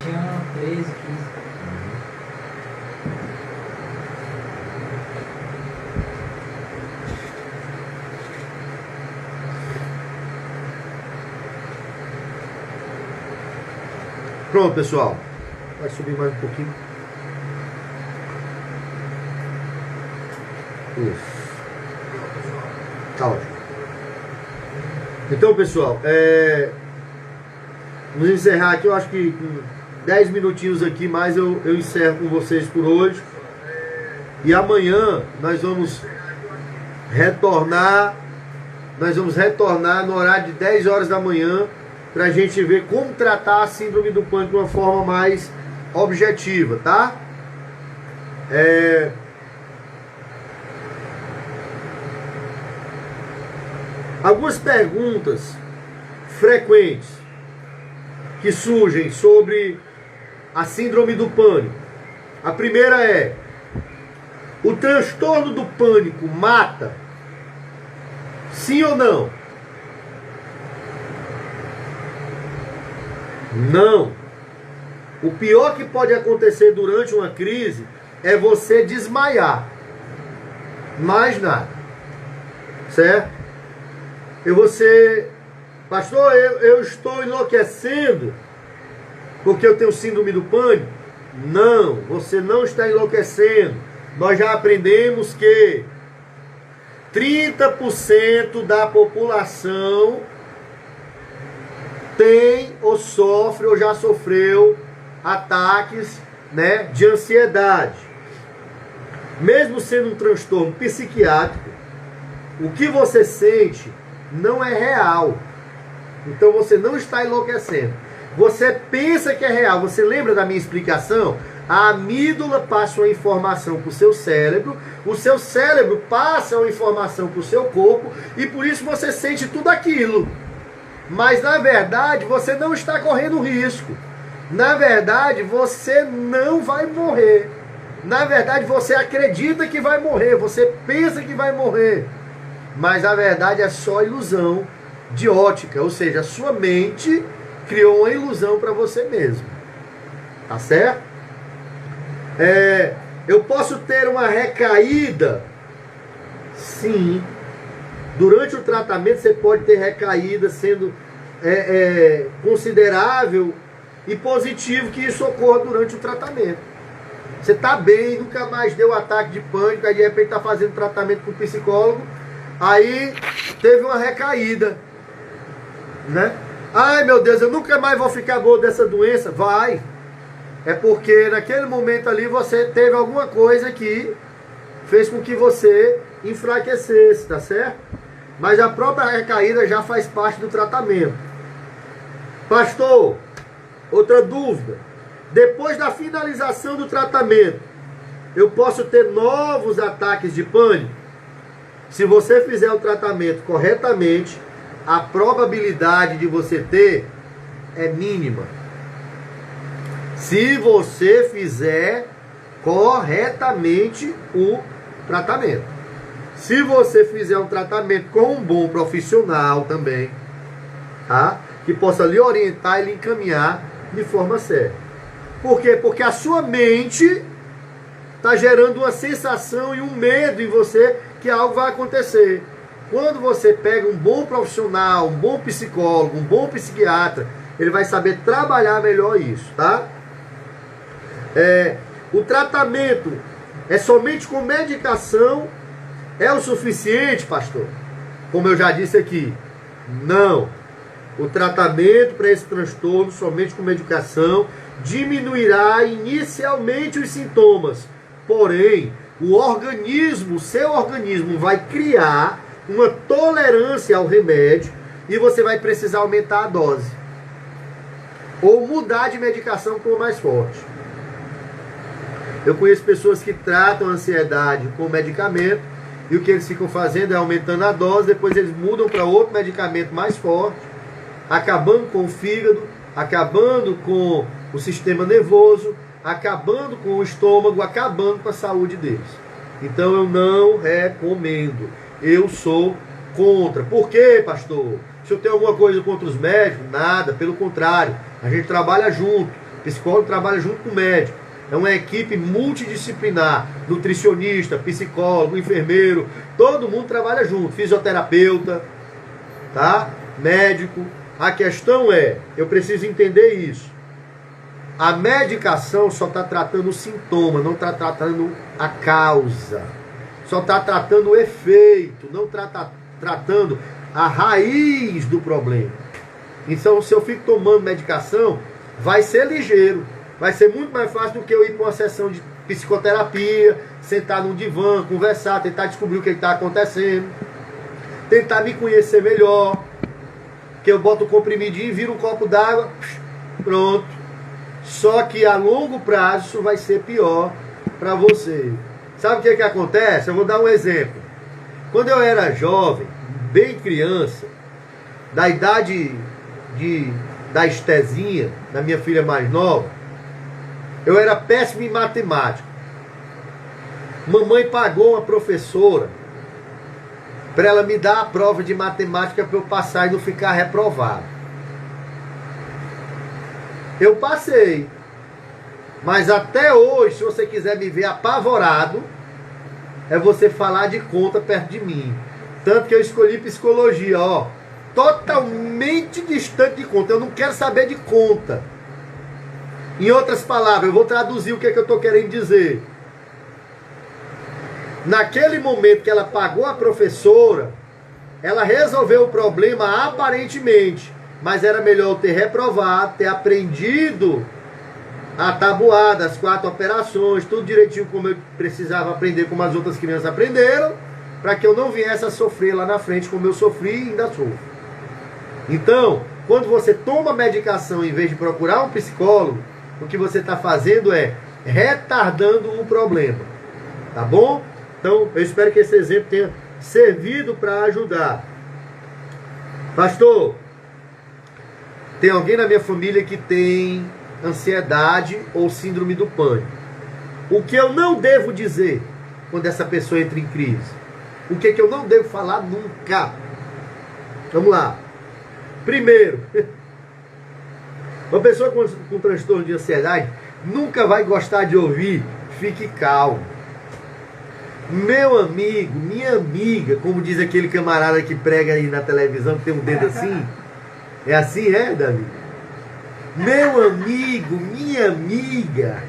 Tinha 13, 15. Pronto, pessoal. Vai subir mais um pouquinho. Isso. Tá ótimo. Então, pessoal, vamos encerrar aqui. Eu acho que com 10 minutinhos aqui mais eu encerro com vocês por hoje. E amanhã nós vamos retornar. No horário de 10 horas da manhã, para a gente ver como tratar a síndrome do pânico de uma forma mais objetiva, tá? Algumas perguntas frequentes. que surgem sobre a síndrome do pânico. A primeira é: o transtorno do pânico mata? Sim ou não? Não. O pior que pode acontecer durante uma crise é você desmaiar. Mais nada. Certo? E você, pastor, eu estou enlouquecendo porque eu tenho síndrome do pânico? Não, você não está enlouquecendo. Nós já aprendemos que 30% da população tem ou sofre ou já sofreu ataques, né, de ansiedade. Mesmo sendo um transtorno psiquiátrico, o que você sente não é real. Então você não está enlouquecendo. Você pensa que é real. Você lembra da minha explicação? A amígdala passa uma informação para o seu cérebro passa uma informação para o seu corpo, e por isso você sente tudo aquilo. Mas na verdade você não está correndo risco. Na verdade você não vai morrer. Na verdade você acredita que vai morrer, você pensa que vai morrer. Mas a verdade é só ilusão de ótica, ou seja, a sua mente criou uma ilusão para você mesmo. Tá certo? Eu posso ter uma recaída? Sim. Durante o tratamento você pode ter recaída, sendo considerável e positivo que isso ocorra durante o tratamento. Você está bem, nunca mais deu ataque de pânico, aí de repente está fazendo tratamento com o psicólogo, aí teve uma recaída, né? Ai meu Deus, eu nunca mais vou ficar boa dessa doença. Vai. É porque naquele momento ali você teve alguma coisa que fez com que você enfraquecesse, tá certo? Mas a própria recaída já faz parte do tratamento. Pastor, outra dúvida. Depois da finalização do tratamento, eu posso ter novos ataques de pânico? Se você fizer o tratamento corretamente, a probabilidade de você ter é mínima. Se você fizer corretamente o tratamento. Se você fizer um tratamento com um bom profissional também, tá? Que possa lhe orientar e lhe encaminhar de forma certa. Por quê? Porque a sua mente está gerando uma sensação e um medo em você que algo vai acontecer. Quando você pega um bom profissional, um bom psicólogo, um bom psiquiatra, ele vai saber trabalhar melhor isso, tá? O tratamento é somente com medicação? É o suficiente, pastor? Como eu já disse aqui, não. O tratamento para esse transtorno, somente com medicação, diminuirá inicialmente os sintomas. Porém, o seu organismo vai criar uma tolerância ao remédio e você vai precisar aumentar a dose. Ou mudar de medicação com mais forte. Eu conheço pessoas que tratam a ansiedade com medicamento e o que eles ficam fazendo é aumentando a dose, depois eles mudam para outro medicamento mais forte, acabando com o fígado, acabando com o sistema nervoso, acabando com o estômago, acabando com a saúde deles. Então eu não recomendo. Eu sou contra. Por quê, pastor? Se eu tenho alguma coisa contra os médicos? Nada, pelo contrário. A gente trabalha junto. O psicólogo trabalha junto com o médico. É uma equipe multidisciplinar. Nutricionista, psicólogo, enfermeiro. Todo mundo trabalha junto. Fisioterapeuta, tá? Médico. A questão é, eu preciso entender isso. A medicação só está tratando o sintoma, não está tratando a causa. Só está tratando o efeito, não está tratando a raiz do problema. Então, se eu fico tomando medicação, vai ser ligeiro. Vai ser muito mais fácil do que eu ir para uma sessão de psicoterapia, sentar num divã, conversar, tentar descobrir o que está acontecendo, tentar me conhecer melhor. Que eu boto o comprimidinho, viro um copo d'água, pronto. Só que a longo prazo isso vai ser pior para você. Sabe o que acontece? Eu vou dar um exemplo. Quando eu era jovem, bem criança, da idade da Estezinha, da minha filha mais nova, eu era péssimo em matemática. Mamãe pagou uma professora para ela me dar a prova de matemática para eu passar e não ficar reprovado. Eu passei. Mas até hoje, se você quiser me ver apavorado, é você falar de conta perto de mim. Tanto que eu escolhi psicologia, ó. Totalmente distante de conta. Eu não quero saber de conta. Em outras palavras, eu vou traduzir o que é que eu estou querendo dizer. Naquele momento que ela pagou a professora, ela resolveu o problema aparentemente. Mas era melhor eu ter reprovado, ter aprendido a tabuada, as 4 operações, tudo direitinho como eu precisava aprender, como as outras crianças aprenderam, para que eu não viesse a sofrer lá na frente como eu sofri e ainda sofro. Então, quando você toma medicação em vez de procurar um psicólogo, o que você está fazendo é retardando o problema. Tá bom? Então, eu espero que esse exemplo tenha servido para ajudar. Pastor, tem alguém na minha família que tem ansiedade ou síndrome do pânico. O que eu não devo dizer quando essa pessoa entra em crise? O que eu não devo falar nunca? Vamos lá. Primeiro, uma pessoa com transtorno de ansiedade nunca vai gostar de ouvir "fique calmo". Meu amigo, minha amiga, como diz aquele camarada que prega aí na televisão, que tem um dedo assim. É assim, Davi? Meu amigo, minha amiga,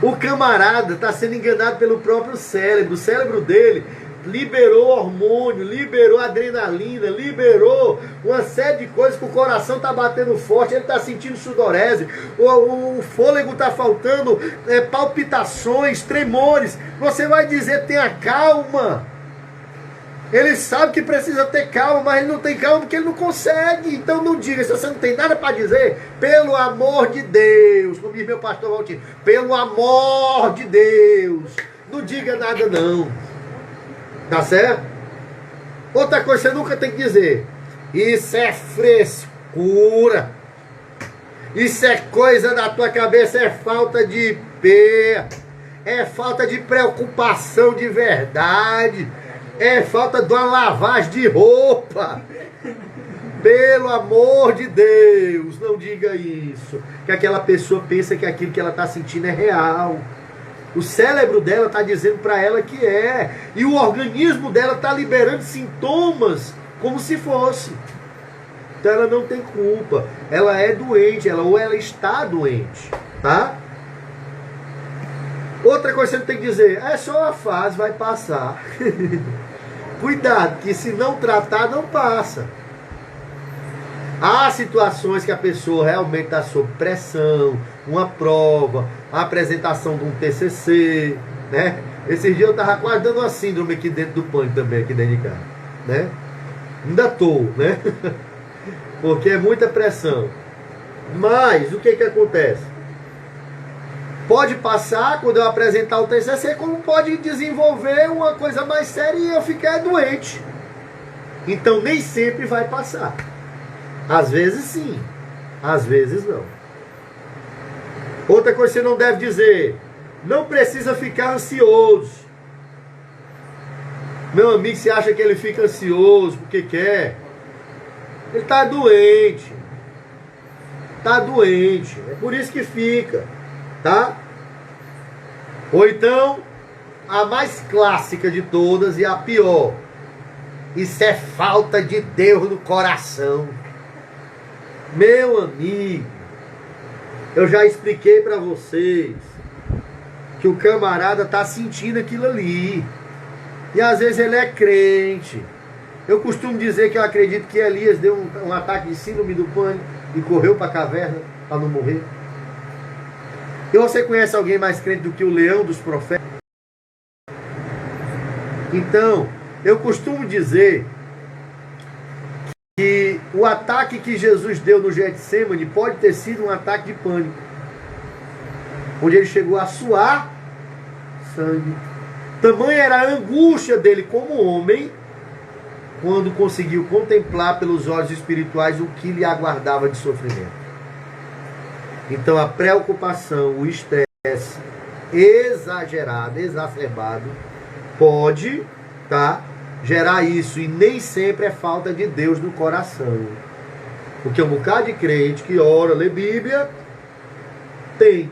o camarada está sendo enganado pelo próprio cérebro. O cérebro dele liberou hormônio, liberou adrenalina, liberou uma série de coisas que o coração está batendo forte, ele está sentindo sudorese, o fôlego está faltando, palpitações, tremores. Você vai dizer, tenha calma. Ele sabe que precisa ter calma, mas ele não tem calma porque ele não consegue. Então não diga, se você não tem nada para dizer, pelo amor de Deus, como diz meu pastor Valtinho, pelo amor de Deus, não diga nada não. Tá certo? Outra coisa, você nunca tem que dizer, isso é frescura, isso é coisa da tua cabeça, é falta de pé, é falta de preocupação de verdade, é falta de uma lavagem de roupa. Pelo amor de Deus, não diga isso. Que aquela pessoa pensa que aquilo que ela está sentindo é real. O cérebro dela está dizendo para ela que é. E o organismo dela está liberando sintomas como se fosse. Então ela não tem culpa. Ela é doente, ou ela está doente. Tá? Outra coisa que você tem que dizer, é só uma fase, vai passar. Cuidado, que se não tratar, não passa. Há situações que a pessoa realmente está sob pressão, uma prova, a apresentação de um TCC, né? Esses dias eu estava quase dando uma síndrome aqui dentro do pânico também, aqui dentro de casa, né? Ainda estou, né? Porque é muita pressão. Mas, o que acontece? Pode passar quando eu apresentar o TCC, como pode desenvolver uma coisa mais séria e eu ficar doente. Então, nem sempre vai passar. Às vezes sim, às vezes não. Outra coisa que você não deve dizer, não precisa ficar ansioso. Meu amigo, você acha que ele fica ansioso porque quer? Ele está doente. Está doente, é por isso que fica, tá? Ou então, a mais clássica de todas e a pior. Isso é falta de Deus no coração. Meu amigo, eu já expliquei para vocês que o camarada está sentindo aquilo ali. E às vezes ele é crente. Eu costumo dizer que eu acredito que Elias deu um ataque de síndrome do pânico e correu para a caverna para não morrer. E você conhece alguém mais crente do que o leão dos profetas? Então, eu costumo dizer que o ataque que Jesus deu no Getsemane pode ter sido um ataque de pânico, onde ele chegou a suar sangue. Tamanha era a angústia dele como homem, quando conseguiu contemplar pelos olhos espirituais o que lhe aguardava de sofrimento. Então a preocupação, o estresse exagerado, exacerbado, pode, tá, gerar isso, e nem sempre é falta de Deus no coração. Porque um bocado de crente que ora, lê Bíblia, tem.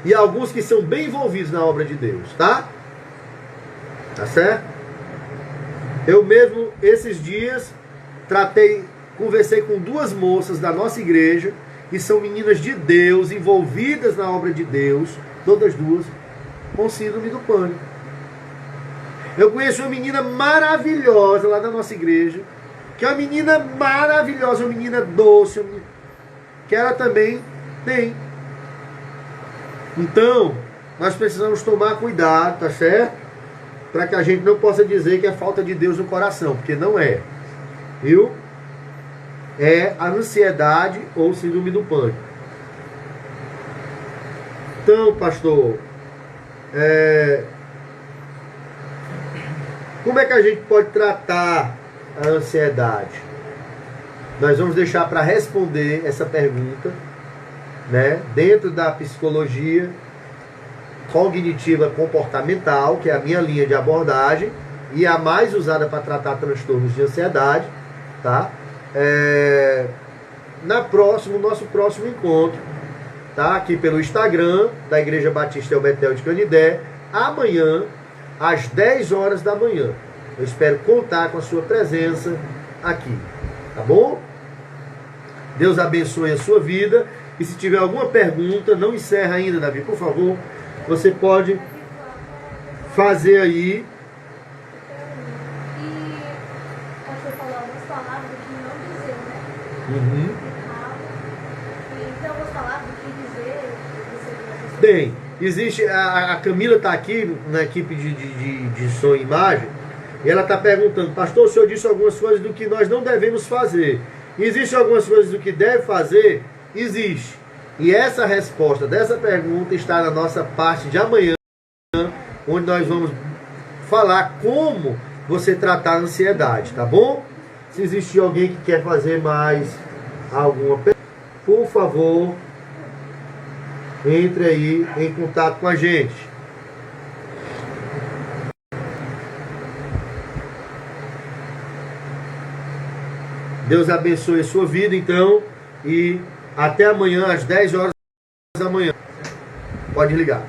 E alguns que são bem envolvidos na obra de Deus, tá? Tá certo? Eu mesmo, esses dias, conversei com 2 moças da nossa igreja, que são meninas de Deus, envolvidas na obra de Deus, todas 2, com síndrome do pânico. Eu conheço uma menina maravilhosa lá da nossa igreja, que é uma menina maravilhosa, uma menina doce, que ela também tem. Então, nós precisamos tomar cuidado, tá certo? Para que a gente não possa dizer que é falta de Deus no coração, porque não é. Viu? É a ansiedade ou síndrome do pânico. Então, pastor, como é que a gente pode tratar a ansiedade? Nós vamos deixar para responder essa pergunta, né, dentro da psicologia cognitiva comportamental, que é a minha linha de abordagem e a mais usada para tratar transtornos de ansiedade, tá? Nosso próximo encontro, tá? Aqui pelo Instagram da Igreja Batista El Betel de Canidé, amanhã às 10 horas da manhã. Eu espero contar com a sua presença aqui, tá bom? Deus abençoe a sua vida. E se tiver alguma pergunta, não encerra ainda, Davi, por favor. Você pode fazer aí. E você falou algumas palavras que não dizer, né? Uhum. Então, algumas palavras que dizer. Bem, existe. A Camila está aqui na equipe de som e imagem. E ela está perguntando, pastor, o senhor disse algumas coisas do que nós não devemos fazer. Existem algumas coisas do que deve fazer? Existe. E essa resposta dessa pergunta está na nossa parte de amanhã, onde nós vamos falar como você tratar a ansiedade, tá bom? Se existir alguém que quer fazer mais alguma pergunta, por favor, entre aí em contato com a gente. Deus abençoe a sua vida, então, e até amanhã, às 10 horas da manhã. Pode ligar.